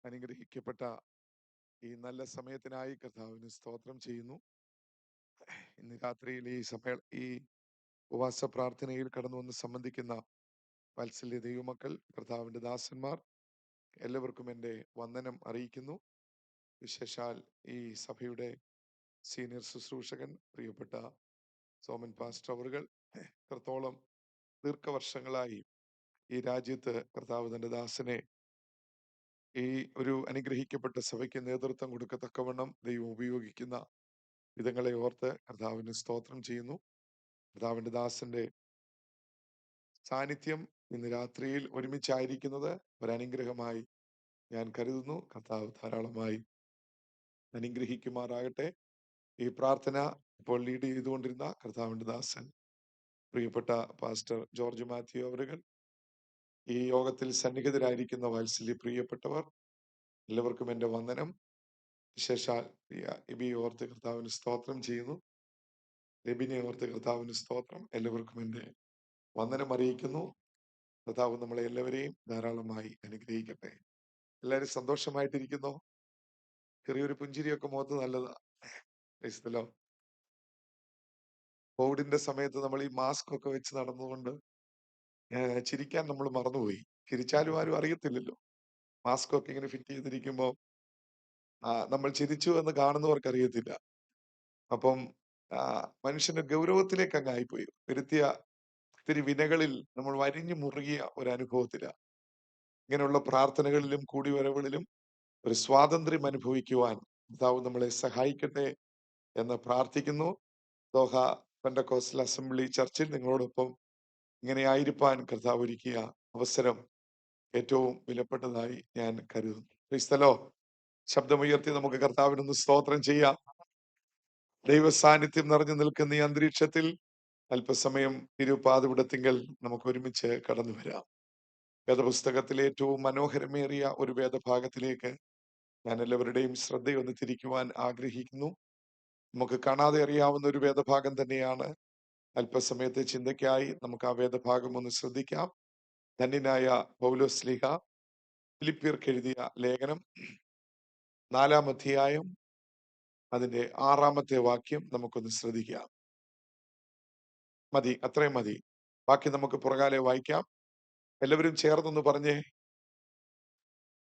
അനുഗ്രഹിക്കപ്പെട്ട ഈ നല്ല സമയത്തിനായി കർത്താവിന് സ്തോത്രം ചെയ്യുന്നു. ഇന്ന് രാത്രിയിൽ ഈ ഉപവാസ പ്രാർത്ഥനയിൽ കടന്നു വന്ന് സംബന്ധിക്കുന്ന വാത്സല്യ ദൈവമക്കൾ, കർത്താവിന്റെ ദാസന്മാർ എല്ലാവർക്കും എൻ്റെ വന്ദനം അറിയിക്കുന്നു. വിശേഷാൽ ഈ സഭയുടെ സീനിയർ ശുശ്രൂഷകൻ പ്രിയപ്പെട്ട സോമൻ പാസ്റ്റർ അവറുകൾ എത്രത്തോളം ദീർഘവർഷങ്ങളായി ഈ രാജ്യത്ത് കർത്താവ് തന്റെ ദാസനെ ഈ ഒരു അനുഗ്രഹിക്കപ്പെട്ട സഭയ്ക്ക് നേതൃത്വം കൊടുക്കത്തക്കവണ്ണം ദൈവം ഉപയോഗിക്കുന്ന വിധങ്ങളെ ഓർത്ത് കർത്താവിന് സ്തോത്രം ചെയ്യുന്നു. കർത്താവിന്റെ ദാസന്റെ സാന്നിധ്യം ഇന്ന് രാത്രിയിൽ ഒരുമിച്ചായിരിക്കുന്നത് ഒരനുഗ്രഹമായി ഞാൻ കരുതുന്നു. കർത്താവ് ധാരാളമായി അനുഗ്രഹിക്കുമാറാകട്ടെ. ഈ പ്രാർത്ഥന ഇപ്പോൾ ലീഡ് ചെയ്തുകൊണ്ടിരുന്ന കർത്താവിന്റെ ദാസൻ പ്രിയപ്പെട്ട പാസ്റ്റർ ജോർജ് മാത്യു അവരുകൾ, ഈ യോഗത്തിൽ സന്നിഹിതരായിരിക്കുന്ന വാത്സല്യ പ്രിയപ്പെട്ടവർ എല്ലാവർക്കും എൻ്റെ വന്ദനം. വിശേഷാൽ എബി ഓർത്ത് കർത്താവിന് സ്തോത്രം ചെയ്യുന്നു. ലബിനെ ഓർത്ത് കർത്താവിന് സ്തോത്രം. എല്ലാവർക്കും എൻ്റെ വന്ദനം അറിയിക്കുന്നു. കർത്താവ് നമ്മളെ എല്ലാവരെയും ധാരാളമായി അനുഗ്രഹിക്കട്ടെ. എല്ലാവരും സന്തോഷമായിട്ടിരിക്കുന്നു. ചെറിയൊരു പുഞ്ചിരിയൊക്കെ മുഖത്ത് നല്ലതാ. ക്രൈസ്തലോ. കോവിഡിന്റെ സമയത്ത് നമ്മൾ ഈ മാസ്ക് ഒക്കെ വെച്ച് നടന്നുകൊണ്ട് ചിരിക്കാൻ നമ്മൾ മറന്നുപോയി. ചിരിച്ചാലും ആരും അറിയത്തില്ലല്ലോ. മാസ്ക് ഒക്കെ ഇങ്ങനെ ഫിറ്റ് ചെയ്തിരിക്കുമ്പോൾ നമ്മൾ ചിരിച്ചു എന്ന് കാണുന്നവർക്ക് അറിയത്തില്ല. അപ്പം മനുഷ്യന്റെ ഗൗരവത്തിലേക്ക് അങ്ങ് ആയിപ്പോയി. വരുത്തിയ ഒത്തിരി വിനകളിൽ നമ്മൾ വരിഞ്ഞു മുറുകിയ ഒരു അനുഭവത്തിലാണ്. ഇങ്ങനെയുള്ള പ്രാർത്ഥനകളിലും കൂടിവരവുകളിലും ഒരു സ്വാതന്ത്ര്യം അനുഭവിക്കുവാൻ കർത്താവ് നമ്മളെ സഹായിക്കട്ടെ എന്ന് പ്രാർത്ഥിക്കുന്നു. ദോഹ പെന്തക്കോസ്റ്റൽ അസംബ്ലി ചർച്ചിൽ നിങ്ങളോടൊപ്പം ഇങ്ങനെ ആയിരിക്കാൻ കർത്താവ് ഒരുക്കിയ അവസരം ഏറ്റവും വിലപ്പെട്ടതായി ഞാൻ കരുതുന്നു. ക്രിസ്തലോ, ശബ്ദമുയർത്തി നമുക്ക് കർത്താവിനൊന്ന് സ്തോത്രം ചെയ്യാം. ദൈവ സാന്നിധ്യം നിറഞ്ഞു നിൽക്കുന്ന ഈ അന്തരീക്ഷത്തിൽ അല്പസമയം തിരുപാദപിടത്തിങ്കൽ നമുക്ക് ഒരുമിച്ച് കടന്നു വരാം. വേദപുസ്തകത്തിലെ ഏറ്റവും മനോഹരമേറിയ ഒരു വേദഭാഗത്തിലേക്ക് ഞാൻ എല്ലാവരുടെയും ശ്രദ്ധയൊന്ന് തിരിക്കുവാൻ ആഗ്രഹിക്കുന്നു. നമുക്ക് കാണാതെ അറിയാവുന്ന ഒരു വേദഭാഗം തന്നെയാണ്. അല്പസമയത്തെ ചിന്തയ്ക്കായി നമുക്ക് ആ വേദഭാഗം ഒന്ന് ശ്രദ്ധിക്കാം. ധന്യനായ പൗലോസ്ലീഹ ഫിലിപ്പിയർക്ക് എഴുതിയ ലേഖനം 4-ാം അധ്യായം അതിന്റെ 6-ാമത്തെ വാക്യം നമുക്കൊന്ന് ശ്രദ്ധിക്കാം. മതി, അത്രയും മതി. ബാക്കി നമുക്ക് പുറകാലെ വായിക്കാം. എല്ലാവരും ചേർന്നൊന്ന് പറഞ്ഞേ,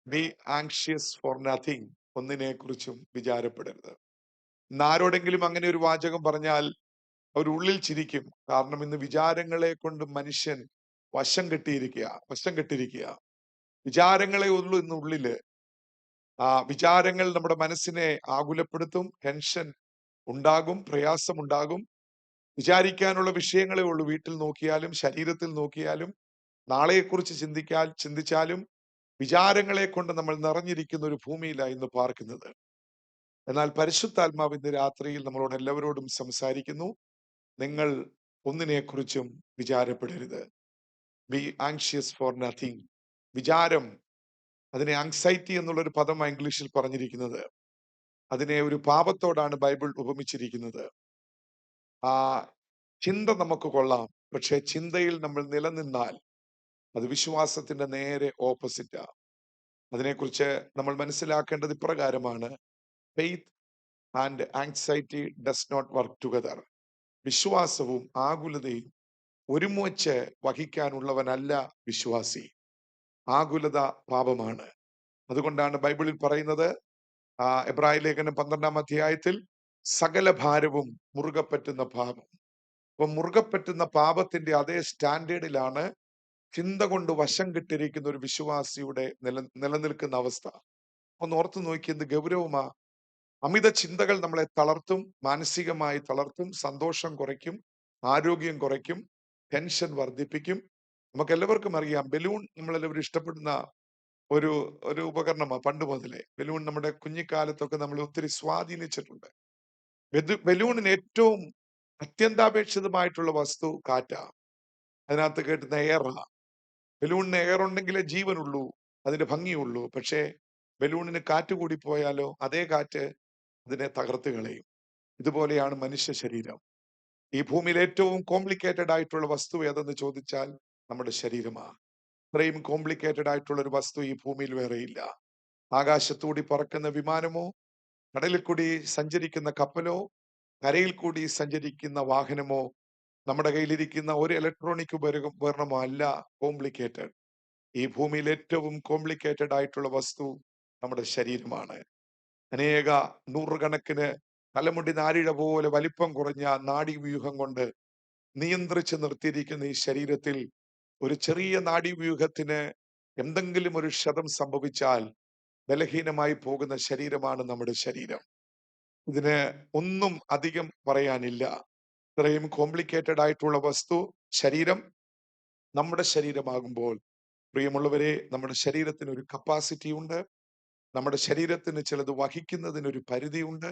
ബി ആങ്ഷ്യസ് ഫോർ നത്തിങ്. ഒന്നിനെ കുറിച്ചും വിചാരപ്പെടരുത്. ആരോടെങ്കിലും അങ്ങനെ ഒരു വാചകം പറഞ്ഞാൽ അവർ ഉള്ളിൽ ചിരിക്കും. കാരണം ഇന്ന് വിചാരങ്ങളെ കൊണ്ട് മനുഷ്യൻ വശം കെട്ടിയിരിക്കുക. വിചാരങ്ങളെ ഉള്ളൂ ഇന്ന് ഉള്ളില്. വിചാരങ്ങൾ നമ്മുടെ മനസ്സിനെ ആകുലപ്പെടുത്തും. ടെൻഷൻ ഉണ്ടാകും, പ്രയാസമുണ്ടാകും. വിചാരിക്കാനുള്ള വിഷയങ്ങളെ ഉള്ളൂ. വീട്ടിൽ നോക്കിയാലും ശരീരത്തിൽ നോക്കിയാലും നാളെയെക്കുറിച്ച് ചിന്തിച്ചാലും വിചാരങ്ങളെ കൊണ്ട് നമ്മൾ നിറഞ്ഞിരിക്കുന്ന ഒരു ഭൂമിയിലാണ് ഇന്ന് പാർക്കുന്നത്. എന്നാൽ പരിശുദ്ധാത്മാവ് ഇന്ന് രാത്രിയിൽ നമ്മളോട് എല്ലാവരോടും സംസാരിക്കുന്നു. നിങ്ങൾ ഒന്നിനെക്കുറിച്ചും വിചാരപ്പെടരുത്. Be anxious for nothing. വിചാരം, അതിനെ ആങ്സൈറ്റി എന്നുള്ളൊരു പദമാണ് ഇംഗ്ലീഷിൽ പറഞ്ഞിരിക്കുന്നത്. അതിനെ ഒരു പാപത്തോടാണ് ബൈബിൾ ഉപമിച്ചിരിക്കുന്നത്. ചിന്ത നമുക്ക് കൊള്ളാം, പക്ഷെ ചിന്തയിൽ നമ്മൾ നിലനിന്നാൽ അത് വിശ്വാസത്തിന്റെ നേരെ ഓപ്പോസിറ്റാ. അതിനെക്കുറിച്ച് നമ്മൾ മനസ്സിലാക്കേണ്ടത് ഇപ്രകാരമാണ്: faith and anxiety does not work together. വിശ്വാസവും ആകുലതയും ഒരുമിച്ച് വഹിക്കാനുള്ളവനല്ല വിശ്വാസി. ആകുലത പാപമാണ്. അതുകൊണ്ടാണ് ബൈബിളിൽ പറയുന്നത്, എബ്രായ ലേഖനം 12-ാം അധ്യായത്തിൽ സകല ഭാരവും മുറുകെ പറ്റുന്ന പാപം. അപ്പൊ മുറുകെ പറ്റുന്ന പാപത്തിന്റെ അതേ സ്റ്റാൻഡേർഡിലാണ് ചിന്ത കൊണ്ട് വശം കെട്ടിരിക്കുന്ന ഒരു വിശ്വാസിയുടെ നിലനിൽക്കുന്ന അവസ്ഥ. ഒന്ന് ഓർത്തു നോക്കി, എന്ത് ഗൗരവമാ. അമിത ചിന്തകൾ നമ്മളെ തളർത്തും, മാനസികമായി തളർത്തും, സന്തോഷം കുറയ്ക്കും, ആരോഗ്യം കുറയ്ക്കും, ടെൻഷൻ വർദ്ധിപ്പിക്കും. നമുക്ക് എല്ലാവർക്കും അറിയാം, ബലൂൺ നമ്മളെല്ലാവരും ഇഷ്ടപ്പെടുന്ന ഒരു ഉപകരണമാണ്. പണ്ട് മുതലേ ബലൂൺ നമ്മുടെ കുഞ്ഞിക്കാലത്തൊക്കെ നമ്മൾ ഒത്തിരി സ്വാധീനിച്ചിട്ടുണ്ട്. ബലൂണിന് ഏറ്റവും അത്യന്താപേക്ഷിതമായിട്ടുള്ള വസ്തു കാറ്റാ. അതിനകത്ത് കേട്ടുന്ന എയറാ. ബലൂണിന് എയർ ഉണ്ടെങ്കിലേ ജീവനുള്ളൂ, അതിന്റെ ഭംഗിയുള്ളൂ. പക്ഷേ ബലൂണിന് കാറ്റ് കൂടി പോയാലോ അതേ കാറ്റ് അതിനെ തകർത്ത് കളയും. ഇതുപോലെയാണ് മനുഷ്യ ശരീരം. ഈ ഭൂമിയിൽ ഏറ്റവും കോംപ്ലിക്കേറ്റഡ് ആയിട്ടുള്ള വസ്തു ഏതെന്ന് ചോദിച്ചാൽ നമ്മുടെ ശരീരമാണ്. ഇത്രയും കോംപ്ലിക്കേറ്റഡ് ആയിട്ടുള്ള ഒരു വസ്തു ഈ ഭൂമിയിൽ വേറെയില്ല. ആകാശത്തൂടി പറക്കുന്ന വിമാനമോ, കടലിൽ കൂടി സഞ്ചരിക്കുന്ന കപ്പലോ, കരയിൽ കൂടി സഞ്ചരിക്കുന്ന വാഹനമോ, നമ്മുടെ കയ്യിലിരിക്കുന്ന ഒരു ഇലക്ട്രോണിക് ഉപകരണമോ അല്ല കോംപ്ലിക്കേറ്റഡ്. ഈ ഭൂമിയിൽ ഏറ്റവും കോംപ്ലിക്കേറ്റഡ് ആയിട്ടുള്ള വസ്തു നമ്മുടെ ശരീരമാണ്. അനേക നൂറുകണക്കിന് തലമുടി നാരിഴ പോലെ വലിപ്പം കുറഞ്ഞ നാഡീവ്യൂഹം കൊണ്ട് നിയന്ത്രിച്ച് നിർത്തിയിരിക്കുന്ന ഈ ശരീരത്തിൽ ഒരു ചെറിയ നാഡീവ്യൂഹത്തിന് എന്തെങ്കിലും ഒരു ക്ഷതം സംഭവിച്ചാൽ ബലഹീനമായി പോകുന്ന ശരീരമാണ് നമ്മുടെ ശരീരം. ഇതിന് ഒന്നും അധികം പറയാനില്ല. ഇത്രയും കോംപ്ലിക്കേറ്റഡ് ആയിട്ടുള്ള വസ്തു ശരീരം നമ്മുടെ ശരീരമാകുമ്പോൾ, പ്രിയമുള്ളവരെ, നമ്മുടെ ശരീരത്തിന് ഒരു കപ്പാസിറ്റി ഉണ്ട്. നമ്മുടെ ശരീരത്തിന് ചിലത് വഹിക്കുന്നതിനൊരു പരിധിയുണ്ട്.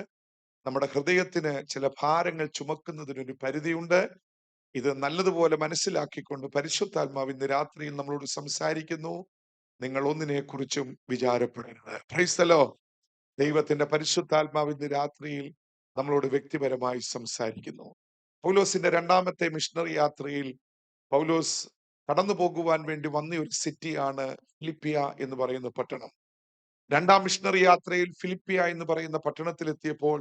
നമ്മുടെ ഹൃദയത്തിന് ചില ഭാരങ്ങൾ ചുമക്കുന്നതിനൊരു പരിധിയുണ്ട്. ഇത് നല്ലതുപോലെ മനസ്സിലാക്കിക്കൊണ്ട് പരിശുദ്ധാത്മാവ് ഇന്ന് രാത്രിയിൽ നമ്മളോട് സംസാരിക്കുന്നു. നിങ്ങൾ ഒന്നിനെ കുറിച്ചും വിചാരപ്പെടരുത്. Price the Lord. ദൈവത്തിന്റെ പരിശുദ്ധാത്മാവ് ഇന്ന് രാത്രിയിൽ നമ്മളോട് വ്യക്തിപരമായി സംസാരിക്കുന്നു. പൗലോസിന്റെ രണ്ടാമത്തെ മിഷണറി യാത്രയിൽ പൗലോസ് കടന്നു പോകുവാൻ വേണ്ടി വന്ന ഒരു സിറ്റിയാണ് ഫിലിപ്പിയ എന്ന് പറയുന്ന പട്ടണം. രണ്ടാം മിഷണറി യാത്രയിൽ ഫിലിപ്പിയ എന്ന് പറയുന്ന പട്ടണത്തിലെത്തിയപ്പോൾ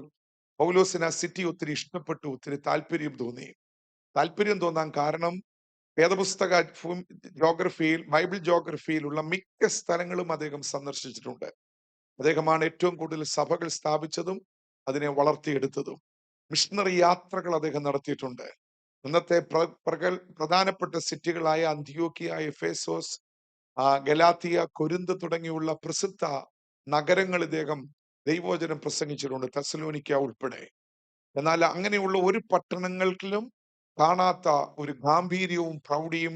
പൗലോസിന് ആ സിറ്റി ഒത്തിരി ഇഷ്ടപ്പെട്ടു, ഒത്തിരി താല്പര്യം തോന്നി. താല്പര്യം തോന്നാൻ കാരണം വേദപുസ്തക ജോഗ്രഫിയിൽ, ബൈബിൾ ജോഗ്രഫിയിലുള്ള മിക്ക സ്ഥലങ്ങളും അദ്ദേഹം സന്ദർശിച്ചിട്ടുണ്ട്. അദ്ദേഹമാണ് ഏറ്റവും കൂടുതൽ സഭകൾ സ്ഥാപിച്ചതും അതിനെ വളർത്തിയെടുത്തതും. മിഷണറി യാത്രകൾ അദ്ദേഹം നടത്തിയിട്ടുണ്ട്. ഇന്നത്തെ പ്രധാനപ്പെട്ട സിറ്റികളായ അന്ത്യോക്യ, എഫേസോസ്, ഗലാത്തിയ, കൊരിന്ത് തുടങ്ങിയുള്ള പ്രസിദ്ധ നഗരങ്ങൾ ഇദ്ദേഹം ദൈവവചനം പ്രസംഗിച്ചിട്ടുണ്ട്, തെസ്സലോനിക്ക ഉൾപ്പെടെ. എന്നാൽ അങ്ങനെയുള്ള ഒരു പട്ടണങ്ങളിലും കാണാത്ത ഒരു ഗാംഭീര്യവും പ്രൗഢിയും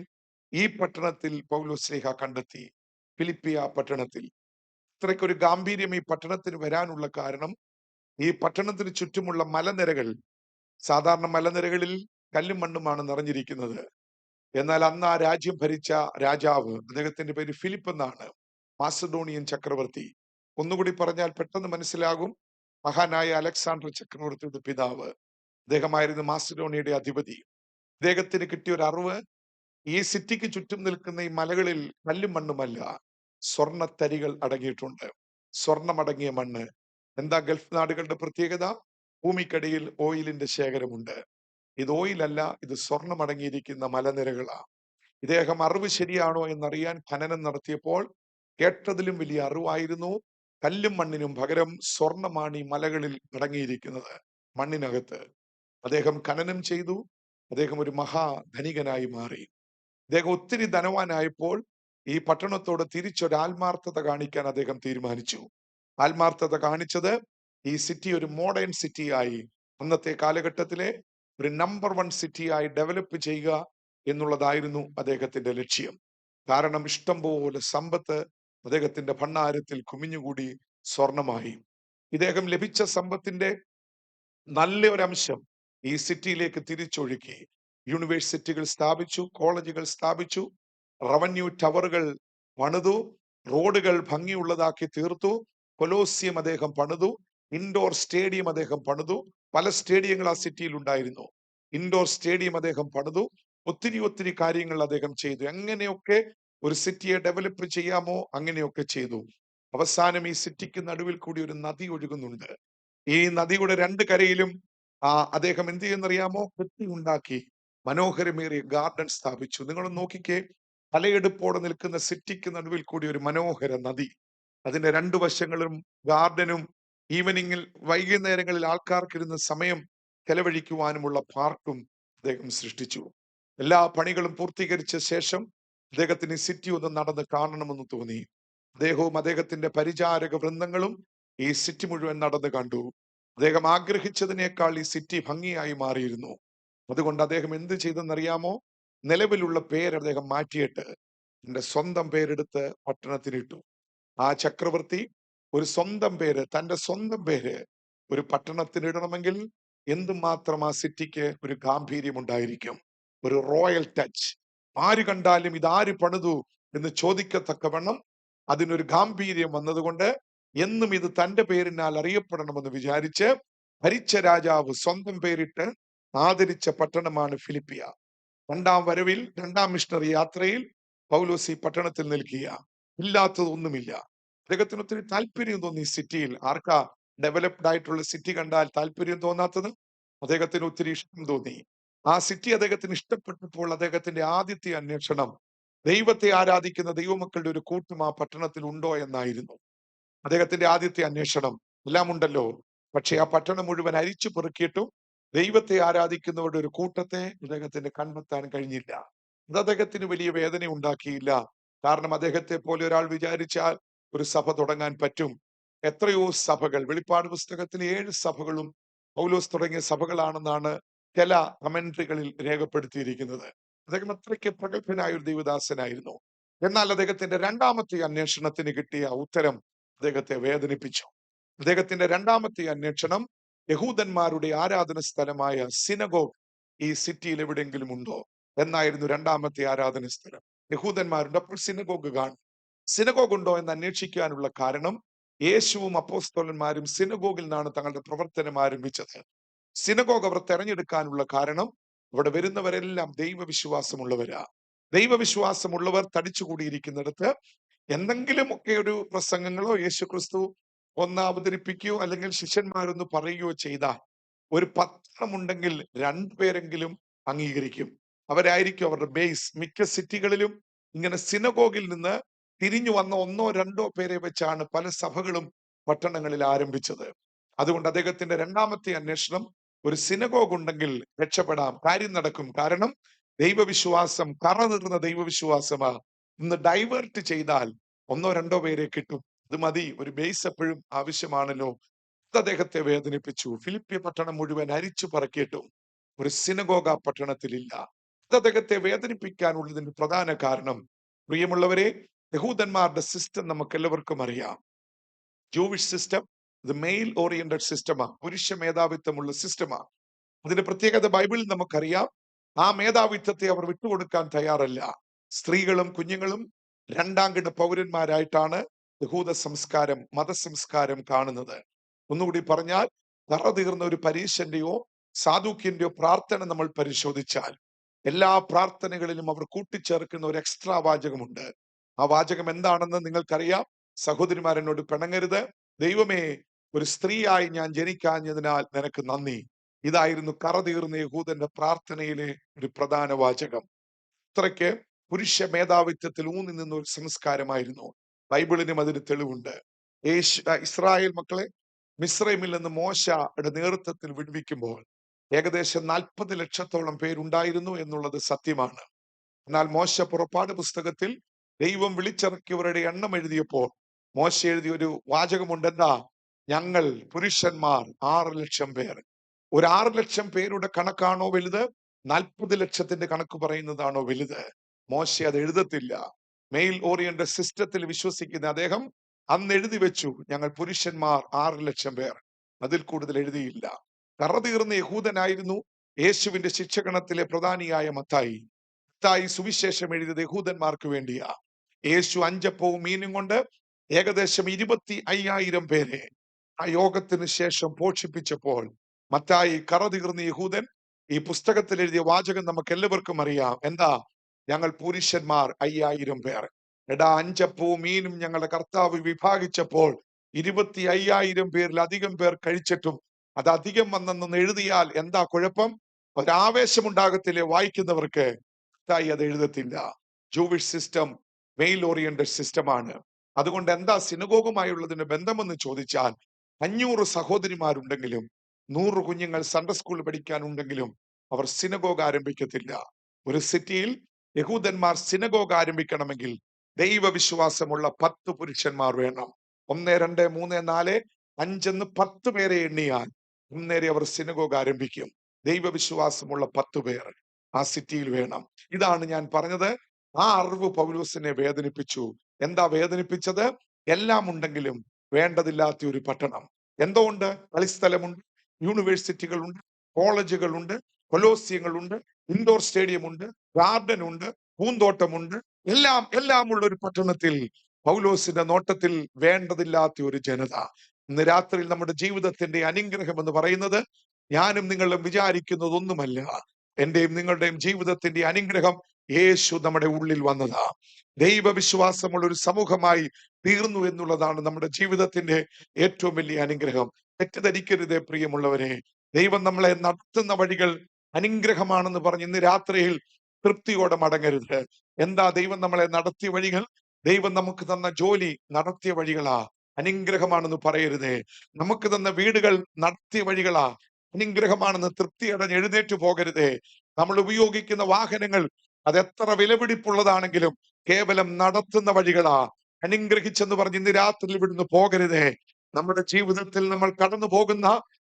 ഈ പട്ടണത്തിൽ പൗലോസ് ശ്ലീഹ കണ്ടെത്തി. ഫിലിപ്പിയ പട്ടണത്തിൽ ഇത്രയ്ക്കൊരു ഗാംഭീര്യം ഈ പട്ടണത്തിന് വരാനുള്ള കാരണം, ഈ പട്ടണത്തിന് ചുറ്റുമുള്ള മലനിരകൾ, സാധാരണ മലനിരകളിൽ കല്ലും മണ്ണുമാണ് നിറഞ്ഞിരിക്കുന്നത്. എന്നാൽ അന്ന് ആ രാജ്യം ഭരിച്ച രാജാവ്, അദ്ദേഹത്തിന്റെ പേര് ഫിലിപ്പ് എന്നാണ്, മാസഡോണിയൻ ചക്രവർത്തി. ഒന്നുകൂടി പറഞ്ഞാൽ പെട്ടെന്ന് മനസ്സിലാകും, മഹാനായ അലക്സാണ്ടർ ചക്രവർത്തിയുടെ പിതാവ്. അദ്ദേഹമായിരുന്നു മാസഡോണിയയുടെ അധിപതി. അദ്ദേഹത്തിന് കിട്ടിയ ഒരു അറിവ്, ഈ സിറ്റിക്ക് ചുറ്റും നിൽക്കുന്ന ഈ മലകളിൽ കല്ലും മണ്ണുമല്ല, സ്വർണത്തരികൾ അടങ്ങിയിട്ടുണ്ട്. സ്വർണമടങ്ങിയ മണ്ണ്. എന്താ ഗൾഫ് നാടുകളുടെ പ്രത്യേകത? ഭൂമിക്കടിയിൽ ഓയിലിന്റെ ശേഖരമുണ്ട്. ഇത് ഓയിലല്ല, ഇത് സ്വർണം അടങ്ങിയിരിക്കുന്ന മലനിരകളാ. ഇദ്ദേഹം അറിവ് ശരിയാണോ എന്നറിയാൻ ഖനനം നടത്തിയപ്പോൾ കേട്ടതിലും വലിയ അറിവായിരുന്നു. കല്ലും മണ്ണിനും പകരം സ്വർണമാണ് ഈ മലകളിൽ അടങ്ങിയിരിക്കുന്നത്, മണ്ണിനകത്ത്. അദ്ദേഹം ഖനനം ചെയ്തു. അദ്ദേഹം ഒരു മഹാധനികനായി മാറി. അദ്ദേഹം ഒത്തിരി ധനവാനായപ്പോൾ ഈ പട്ടണത്തോട് തിരിച്ചൊരു ആത്മാർത്ഥത കാണിക്കാൻ അദ്ദേഹം തീരുമാനിച്ചു. ആത്മാർത്ഥത കാണിച്ചത് ഈ സിറ്റി ഒരു മോഡേൺ സിറ്റിയായി, അന്നത്തെ കാലഘട്ടത്തിലെ ഒരു നമ്പർ 1 സിറ്റിയായി ഡെവലപ്പ് ചെയ്യുക എന്നുള്ളതായിരുന്നു അദ്ദേഹത്തിന്റെ ലക്ഷ്യം. കാരണം ഇഷ്ടം പോലെ സമ്പത്ത് അദ്ദേഹത്തിന്റെ ഭണ്ഡാരത്തിൽ കുമിഞ്ഞുകൂടി സ്വർണമായി. ഇദ്ദേഹം ലഭിച്ച സമ്പത്തിന്റെ നല്ല ഒരംശം ഈ സിറ്റിയിലേക്ക് തിരിച്ചൊഴുക്കി. യൂണിവേഴ്സിറ്റികൾ സ്ഥാപിച്ചു, കോളേജുകൾ സ്ഥാപിച്ചു, റവന്യൂ ടവറുകൾ പണിതു, റോഡുകൾ ഭംഗിയുള്ളതാക്കി തീർത്തു, കൊലോസിയം അദ്ദേഹം പണിതു, ഇൻഡോർ സ്റ്റേഡിയം അദ്ദേഹം പണിതു. പല സ്റ്റേഡിയങ്ങൾ ആ സിറ്റിയിൽ ഉണ്ടായിരുന്നു. ഇൻഡോർ സ്റ്റേഡിയം അദ്ദേഹം പണിതു. ഒത്തിരി ഒത്തിരി കാര്യങ്ങൾ അദ്ദേഹം ചെയ്തു. എങ്ങനെയൊക്കെ ഒരു സിറ്റിയെ ഡെവലപ്പ് ചെയ്യാമോ അങ്ങനെയൊക്കെ ചെയ്തു. അവസാനം ഈ സിറ്റിക്ക് നടുവിൽ കൂടി ഒരു നദി ഒഴുകുന്നുണ്ട്. ഈ നദിയുടെ രണ്ട് കരയിലും അദ്ദേഹം എന്ത് ചെയ്യുന്നറിയാമോ? കെട്ടി ഉണ്ടാക്കി മനോഹരമേറിയ ഗാർഡൻ സ്ഥാപിച്ചു. നിങ്ങൾ നോക്കിക്കേ, തലയെടുപ്പോടെ നിൽക്കുന്ന സിറ്റിക്ക് നടുവിൽ കൂടി ഒരു മനോഹര നദി, അതിന്റെ രണ്ടു വശങ്ങളും ഗാർഡനും, ഈവനിങ്ങിൽ വൈകുന്നേരങ്ങളിൽ ആൾക്കാർക്കിരുന്ന് സമയം ചെലവഴിക്കുവാനുമുള്ള പാർക്കും അദ്ദേഹം സൃഷ്ടിച്ചു. എല്ലാ പണികളും പൂർത്തീകരിച്ച ശേഷം അദ്ദേഹത്തിന് ഈ സിറ്റി ഒന്ന് നടന്ന് കാണണമെന്ന് തോന്നി. അദ്ദേഹവും അദ്ദേഹത്തിന്റെ പരിചാരക വൃന്ദങ്ങളും ഈ സിറ്റി മുഴുവൻ നടന്ന് കണ്ടു. അദ്ദേഹം ആഗ്രഹിച്ചതിനേക്കാൾ ഈ സിറ്റി ഭംഗിയായി മാറിയിരുന്നു. അതുകൊണ്ട് അദ്ദേഹം എന്ത് ചെയ്തെന്നറിയാമോ? നിലവിലുള്ള പേര് അദ്ദേഹം മാറ്റിയിട്ട് തന്റെ സ്വന്തം പേരെടുത്ത് പട്ടണത്തിനിട്ടു. ആ ചക്രവർത്തി ഒരു സ്വന്തം പേര്, തന്റെ സ്വന്തം പേര് ഒരു പട്ടണത്തിനിടണമെങ്കിൽ എന്തുമാത്രം ആ സിറ്റിക്ക് ഒരു ഗാംഭീര്യം ഉണ്ടായിരിക്കും, ഒരു റോയൽ ടച്ച്. ആര് കണ്ടാലും ഇതാര് പണിതു എന്ന് ചോദിക്കത്തക്കവണ്ണം അതിനൊരു ഗാംഭീര്യം വന്നതുകൊണ്ട് എന്നും ഇത് തന്റെ പേരിനാൽ അറിയപ്പെടണമെന്ന് വിചാരിച്ച് ഭരിച്ച രാജാവ് സ്വന്തം പേരിട്ട് ആദരിച്ച പട്ടണമാണ് ഫിലിപ്പിയ. രണ്ടാം വരവിൽ, രണ്ടാം മിഷണറി യാത്രയിൽ പൗലോസ് ഈ പട്ടണത്തിൽ നിൽക്കുക. ഇല്ലാത്തതൊന്നുമില്ല. അദ്ദേഹത്തിന് ഒത്തിരി താല്പര്യം തോന്നി സിറ്റിയിൽ. ആർക്കാ ഡെവലപ്ഡ് ആയിട്ടുള്ള സിറ്റി കണ്ടാൽ താല്പര്യം തോന്നാത്തത്? അദ്ദേഹത്തിന് ഒത്തിരി ഇഷ്ടം തോന്നി. ആ സിറ്റി അദ്ദേഹത്തിന് ഇഷ്ടപ്പെട്ടപ്പോൾ അദ്ദേഹത്തിന്റെ ആദ്യത്തെ അന്വേഷണം ദൈവത്തെ ആരാധിക്കുന്ന ദൈവമക്കളുടെ ഒരു കൂട്ടം ആ പട്ടണത്തിൽ ഉണ്ടോ എന്നായിരുന്നു. അദ്ദേഹത്തിന്റെ ആദ്യത്തെ അന്വേഷണം. എല്ലാം ഉണ്ടല്ലോ, പക്ഷെ ആ പട്ടണം മുഴുവൻ അരിച്ചു പെറുക്കിയിട്ടും ദൈവത്തെ ആരാധിക്കുന്നവരുടെ ഒരു കൂട്ടത്തെ അദ്ദേഹത്തിന് കണ്ടെത്താൻ കഴിഞ്ഞില്ല. അത് അദ്ദേഹത്തിന് വലിയ വേദന ഉണ്ടാക്കിയില്ല. കാരണം അദ്ദേഹത്തെ പോലെ ഒരാൾ വിചാരിച്ചാൽ ഒരു സഭ തുടങ്ങാൻ പറ്റും. എത്രയോ സഭകൾ, വെളിപ്പാട് പുസ്തകത്തിൽ 7 സഭകളും പൗലോസ് തുടങ്ങിയ സഭകളാണെന്നാണ് ചില കമന്ററികളിൽ രേഖപ്പെടുത്തിയിരിക്കുന്നത്. അദ്ദേഹം അത്രയ്ക്ക് പ്രഗത്ഭനായ ഒരു ദൈവദാസനായിരുന്നു. എന്നാൽ അദ്ദേഹത്തിന്റെ രണ്ടാമത്തെ അന്വേഷണത്തിന് കിട്ടിയ ഉത്തരം അദ്ദേഹത്തെ വേദനിപ്പിച്ചു. അദ്ദേഹത്തിന്റെ രണ്ടാമത്തെ അന്വേഷണം യഹൂദന്മാരുടെ ആരാധന സ്ഥലമായ സിനഗോഗ് ഈ സിറ്റിയിൽ എവിടെയെങ്കിലും ഉണ്ടോ എന്നായിരുന്നു. രണ്ടാമത്തെ ആരാധന സ്ഥലം യഹൂദന്മാരുണ്ട്, അപ്പോൾ സിനഗോഗ് കാണും. സിനഗോഗ് ഉണ്ടോ എന്ന് അന്വേഷിക്കാനുള്ള കാരണം, യേശുവും അപ്പോസ്തലന്മാരും സിനഗോഗിൽ നിന്നാണ് തങ്ങളുടെ പ്രവർത്തനം ആരംഭിച്ചത്. സിനഗോഗ് അവർ തെരഞ്ഞെടുക്കാനുള്ള കാരണം, അവിടെ വരുന്നവരെല്ലാം ദൈവവിശ്വാസമുള്ളവരാ. ദൈവവിശ്വാസമുള്ളവർ തടിച്ചുകൂടിയിരിക്കുന്നിടത്ത് എന്തെങ്കിലുമൊക്കെ ഒരു പ്രസംഗങ്ങളോ യേശുക്രിസ്തു ഒന്ന് അവതരിപ്പിക്കുകയോ അല്ലെങ്കിൽ ശിഷ്യന്മാരൊന്ന് പറയുകയോ ചെയ്താൽ ഒരു പത്രമുണ്ടെങ്കിൽ രണ്ടുപേരെങ്കിലും അംഗീകരിക്കും. അവരായിരിക്കും അവരുടെ ബേസ്. മിക്ക സിറ്റികളിലും ഇങ്ങനെ സിനഗോഗിൽ നിന്ന് തിരിഞ്ഞു വന്ന ഒന്നോ രണ്ടോ പേരെ വെച്ചാണ് പല സഭകളും പട്ടണങ്ങളിൽ ആരംഭിച്ചത്. അതുകൊണ്ട് അദ്ദേഹത്തിന്റെ രണ്ടാമത്തെ അന്വേഷണം, ഒരു സിനഗോഗ് ഉണ്ടെങ്കിൽ രക്ഷപ്പെടാം, കാര്യം നടക്കും. കാരണം ദൈവവിശ്വാസം കറതീർന്ന ദൈവവിശ്വാസമാ. ഇന്ന് ഡൈവേർട്ട് ചെയ്താൽ ഒന്നോ രണ്ടോ പേരെ കിട്ടും. അത് മതി. ഒരു ബേസ് എപ്പോഴും ആവശ്യമാണല്ലോ. ഇത് അദ്ദേഹത്തെ വേദനിപ്പിച്ചു. ഫിലിപ്പിയ പട്ടണം മുഴുവൻ അരിച്ചു പറക്കിയിട്ടും ഒരു സിനഗോഗ പട്ടണത്തിലില്ല. ഇത് അദ്ദേഹത്തെ വേദനിപ്പിക്കാനുള്ളതിന്റെ പ്രധാന കാരണം, പ്രിയമുള്ളവരെ, യഹൂദന്മാരുടെ സിസ്റ്റം നമുക്ക് എല്ലാവർക്കും അറിയാം. ജൂവിഷ് സിസ്റ്റം ഇത് മെയിൽ ഓറിയന്റഡ് സിസ്റ്റമാ, പുരുഷ മേധാവിത്വമുള്ള സിസ്റ്റമാ. അതിന്റെ പ്രത്യേകത ബൈബിളിൽ നമുക്കറിയാം. ആ മേധാവിത്വത്തെ അവർ വിട്ടുകൊടുക്കാൻ തയ്യാറല്ല. സ്ത്രീകളും കുഞ്ഞുങ്ങളും രണ്ടാം കിട പൗരന്മാരായിട്ടാണ് യഹൂദ സംസ്കാരം, മതസംസ്കാരം കാണുന്നത്. ഒന്നുകൂടി പറഞ്ഞാൽ, കറ തീർന്ന ഒരു പരീശന്റെയോ സാധുക്യന്റെയോ പ്രാർത്ഥന നമ്മൾ പരിശോധിച്ചാൽ എല്ലാ പ്രാർത്ഥനകളിലും അവർ കൂട്ടിച്ചേർക്കുന്ന ഒരു എക്സ്ട്രാ വാചകമുണ്ട്. ആ വാചകം എന്താണെന്ന് നിങ്ങൾക്കറിയാം. സഹോദരിമാരെന്നോട് പിണങ്ങരുത്. ദൈവമേ, ഒരു സ്ത്രീയായി ഞാൻ ജനിക്കാഞ്ഞതിനാൽ നിനക്ക് നന്ദി. ഇതായിരുന്നു കറ തീർന്ന യഹൂദന്റെ പ്രാർത്ഥനയിലെ ഒരു പ്രധാന വാചകം. അത്രയ്ക്ക് പുരുഷ മേധാവിത്വത്തിൽ ഊന്നി നിന്ന ഒരു സംസ്കാരമായിരുന്നു. ബൈബിളിനും അതിന് തെളിവുണ്ട്. ഇസ്രായേൽ മക്കളെ മിസ്രൈമിൽ നിന്ന് മോശയുടെ നേതൃത്വത്തിൽ വിടുവിക്കുമ്പോൾ ഏകദേശം 40 ലക്ഷത്തോളം പേരുണ്ടായിരുന്നു എന്നുള്ളത് സത്യമാണ്. എന്നാൽ മോശ പുറപ്പാട് പുസ്തകത്തിൽ ദൈവം വിളിച്ചിറക്കിയവരുടെ എണ്ണം എഴുതിയപ്പോൾ മോശ എഴുതിയ ഒരു വാചകമുണ്ട്. എന്താ? ഞങ്ങൾ പുരുഷന്മാർ 6 ലക്ഷം പേർ. ഒരു 6 ലക്ഷം പേരുടെ കണക്കാണോ വലുത്? 40 ലക്ഷത്തിന്റെ കണക്ക് പറയുന്നതാണോ വലുത്? മോശ അത് എഴുതത്തില്ല. മെയിൽ ഓറിയന്റഡ് സിസ്റ്റത്തിൽ വിശ്വസിക്കുന്ന അദ്ദേഹം അന്ന് എഴുതി വെച്ചു, ഞങ്ങൾ പുരുഷന്മാർ 6 ലക്ഷം പേർ. അതിൽ കൂടുതൽ എഴുതിയില്ല. കറ തീർന്ന യഹൂദനായിരുന്നു യേശുവിന്റെ ശിക്ഷഗണത്തിലെ പ്രധാനിയായ മത്തായി. മത്തായി സുവിശേഷം എഴുതിയത് യഹൂദന്മാർക്ക് വേണ്ടിയാ. യേശു 5 അപ്പവും മീനും കൊണ്ട് ഏകദേശം 25,000 പേരെ ആ യോഗത്തിന് ശേഷം പോഷിപ്പിച്ചപ്പോൾ മത്തായി, കറ തീർന്ന യഹൂദൻ, ഈ പുസ്തകത്തിൽ എഴുതിയ വാചകം നമുക്ക് എല്ലാവർക്കും അറിയാം. എന്താ? ഞങ്ങൾ പുരുഷന്മാർ 5,000 പേർ. എടാ, 5 അപ്പവും മീനും ഞങ്ങളുടെ കർത്താവ് വിഭാഗിച്ചപ്പോൾ 25,000 പേരിലധികം പേർ കഴിച്ചിട്ടും അത് അധികം വന്നെന്ന് എഴുതിയാൽ എന്താ കുഴപ്പം? ഒരാവേശമുണ്ടാകത്തില്ലേ വായിക്കുന്നവർക്ക്? മത്തായി അത് എഴുതത്തില്ല. ജൂവിഷ് സിസ്റ്റം മെയിൽ ഓറിയന്റഡ് സിസ്റ്റമാണ്. അതുകൊണ്ട് എന്താ സിനഗോഗുമായുള്ളതിന് ബന്ധമെന്ന് ചോദിച്ചാൽ, 500 സഹോദരിമാരുണ്ടെങ്കിലും 100 കുഞ്ഞുങ്ങൾ സൺഡേ സ്കൂൾ പഠിക്കാനുണ്ടെങ്കിലും അവർ സിനഗോഗ് ആരംഭിക്കത്തില്ല. ഒരു സിറ്റിയിൽ യഹൂദന്മാർ സിനഗോഗ് ആരംഭിക്കണമെങ്കിൽ ദൈവവിശ്വാസമുള്ള 10 പുരുഷന്മാർ വേണം. 1, 2, 3, 4, 5 10 പേരെ എണ്ണിയാൽ അന്നേരെ അവർ സിനഗോഗ് ആരംഭിക്കും. ദൈവവിശ്വാസമുള്ള 10 പേർ ആ സിറ്റിയിൽ വേണം. ഇതാണ് ഞാൻ പറഞ്ഞത്. ആ അറിവ് പൗലോസിനെ വേദനിപ്പിച്ചു. എന്താ വേദനിപ്പിച്ചത്? എല്ലാം ഉണ്ടെങ്കിലും വേണ്ടതില്ലാത്ത ഒരു പട്ടണം. എന്തോ ഉണ്ട്? കളിസ്ഥലമുണ്ട്, യൂണിവേഴ്സിറ്റികളുണ്ട്, കോളേജുകളുണ്ട്, കൊലോസ്യങ്ങളുണ്ട്, ഇൻഡോർ സ്റ്റേഡിയം ഉണ്ട്, ഗാർഡൻ ഉണ്ട്, പൂന്തോട്ടമുണ്ട്, എല്ലാം ഉള്ള ഒരു പട്ടണത്തിൽ പൗലോസിന്റെ നോട്ടത്തിൽ വേണ്ടതില്ലാത്ത ഒരു ജനത. ഇന്ന് രാത്രിയിൽ നമ്മുടെ ജീവിതത്തിന്റെ അനുഗ്രഹം എന്ന് പറയുന്നത് ഞാനും നിങ്ങളും വിചാരിക്കുന്നത് ഒന്നുമല്ല. എന്റെയും നിങ്ങളുടെയും ജീവിതത്തിന്റെ അനുഗ്രഹം യേശു നമ്മുടെ ഉള്ളിൽ വന്നതാ. ദൈവവിശ്വാസമുള്ള ഒരു സമൂഹമായി തീർന്നു എന്നുള്ളതാണ് നമ്മുടെ ജീവിതത്തിന്റെ ഏറ്റവും വലിയ അനുഗ്രഹം. തെറ്റിദ്ധരിക്കരുതേ പ്രിയമുള്ളവരെ. ദൈവം നമ്മളെ നടത്തുന്ന വഴികൾ അനുഗ്രഹമാണെന്ന് പറഞ്ഞ് ഇന്ന് രാത്രിയിൽ തൃപ്തിയോടെ മടങ്ങരുത്. എന്താ ദൈവം നമ്മളെ നടത്തിയ വഴികൾ? ദൈവം നമുക്ക് തന്ന ജോലി നടത്തിയ വഴികളാ, അനുഗ്രഹമാണെന്ന് പറയരുതേ. നമുക്ക് തന്ന വീടുകൾ നടത്തിയ വഴികളാ, അനുഗ്രഹമാണെന്ന് തൃപ്തിയടഞ്ഞ് എഴുന്നേറ്റ് പോകരുതേ. നമ്മൾ ഉപയോഗിക്കുന്ന വാഹനങ്ങൾ അതെത്ര വിലപിടിപ്പുള്ളതാണെങ്കിലും കേവലം നടത്തുന്ന വഴികളാ, അനുഗ്രഹിച്ചെന്ന് പറഞ്ഞ് ഇന്ന് രാത്രി ഇവിടുന്ന് പോകരുതേ. നമ്മുടെ ജീവിതത്തിൽ നമ്മൾ കടന്നു പോകുന്ന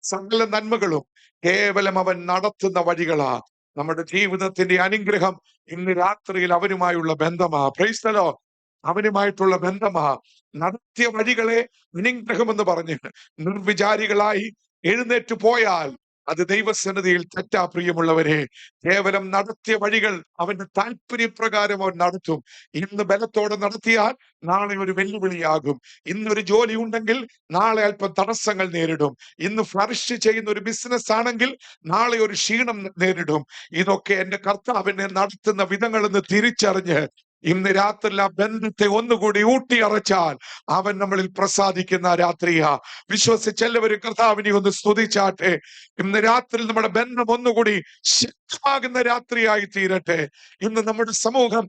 സകല നന്മകളും കേവലം അവൻ നടത്തുന്ന വഴികളാ. നമ്മുടെ ജീവിതത്തിന്റെ അനുഗ്രഹം ഇന്ന് രാത്രിയിൽ അവനുമായുള്ള ബന്ധമാ. Praise the Lord. അവനുമായിട്ടുള്ള ബന്ധമാ. നടത്തിയ വഴികളെ അനുഗ്രഹമെന്ന് പറഞ്ഞ് നിർവിചാരികളായി എഴുന്നേറ്റ് പോയാൽ അത് ദൈവസന്നിധിയിൽ തെറ്റാ പ്രിയമുള്ളവരെ. കേവലം നടത്തിയ വഴികൾ അവന്റെ താല്പര്യപ്രകാരം അവൻ നടത്തും. ഇന്ന് ബലത്തോടെ നടത്തിയാൽ നാളെ ഒരു വെല്ലുവിളിയാകും. ഇന്നൊരു ജോലി ഉണ്ടെങ്കിൽ നാളെ അല്പം തടസ്സങ്ങൾ നേരിടും. ഇന്ന് ഫ്ലറിഷ് ചെയ്യുന്ന ഒരു ബിസിനസ് ആണെങ്കിൽ നാളെ ഒരു ക്ഷീണം നേരിടും. ഇതൊക്കെ എന്റെ കർത്താവിനെ നടത്തുന്ന വിധങ്ങളെന്ന് തിരിച്ചറിഞ്ഞ് ഇന്ന് രാത്രി ആ ബന്ധത്തെ ഒന്നുകൂടി ഊട്ടിയറച്ചാൽ അവൻ നമ്മളിൽ പ്രസാദിക്കുന്ന രാത്രിയാ. വിശ്വസിച്ചെല്ലാവരും കർത്താവിനെ ഒന്ന് സ്തുതിച്ചാട്ടെ. ഇന്ന് രാത്രി നമ്മുടെ ബന്ധം ഒന്നുകൂടി ശക്തമാകുന്ന രാത്രിയായി തീരട്ടെ. ഇന്ന് നമ്മുടെ സമൂഹം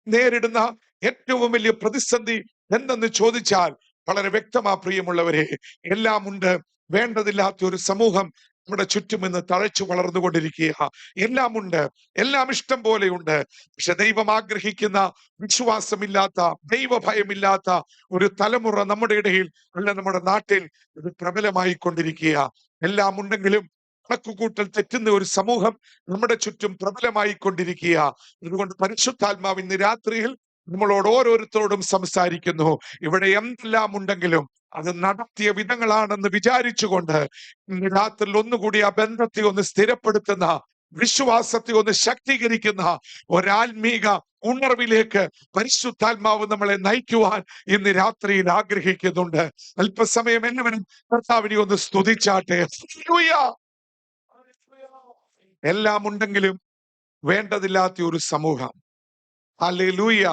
നേരിടുന്ന ഏറ്റവും വലിയ പ്രതിസന്ധി എന്തെന്ന് ചോദിച്ചാൽ വളരെ വ്യക്തമാ പ്രിയമുള്ളവരെ. എല്ലാം ഉണ്ട്, വേണ്ടതില്ലാത്ത ഒരു സമൂഹം നമ്മുടെ ചുറ്റും ഇന്ന് തഴച്ചു വളർന്നുകൊണ്ടിരിക്കുക. എല്ലാം ഉണ്ട്, എല്ലാം ഇഷ്ടം പോലെയുണ്ട്. പക്ഷെ ദൈവം ആഗ്രഹിക്കുന്ന വിശ്വാസമില്ലാത്ത, ദൈവഭയമില്ലാത്ത ഒരു തലമുറ നമ്മുടെ ഇടയിൽ അല്ല, നമ്മുടെ നാട്ടിൽ ഇത് പ്രബലമായി കൊണ്ടിരിക്കുക. എല്ലാം ഉണ്ടെങ്കിലും കണക്കുകൂട്ടൽ തെറ്റുന്ന ഒരു സമൂഹം നമ്മുടെ ചുറ്റും പ്രബലമായി കൊണ്ടിരിക്കുക. അതുകൊണ്ട് പരിശുദ്ധാത്മാവ് ഇന്ന് രാത്രിയിൽ നമ്മളോട് ഓരോരുത്തരോടും സംസാരിക്കുന്നു. ഇവിടെ എന്തെല്ലാം ഉണ്ടെങ്കിലും അത് നടത്തിയ വിധങ്ങളാണെന്ന് വിചാരിച്ചുകൊണ്ട് ഇന്ന് രാത്രിയിൽ ഒന്നുകൂടി ആ ബന്ധത്തെ ഒന്ന് സ്ഥിരപ്പെടുത്തുന്ന, വിശ്വാസത്തെ ഒന്ന് ശക്തീകരിക്കുന്ന ഒരാത്മീക ഉണർവിലേക്ക് പരിശുദ്ധാത്മാവ് നമ്മളെ നയിക്കുവാൻ ഇന്ന് രാത്രിയിൽ ആഗ്രഹിക്കുന്നുണ്ട്. അല്പസമയം എല്ലാവരും കർത്താവിനെ ഒന്ന് സ്തുതിച്ചാട്ടെ. ഹല്ലേലൂയ. എല്ലാം ഉണ്ടെങ്കിലും വേണ്ടതില്ലാത്ത ഒരു സമൂഹം. ഹല്ലേലൂയ.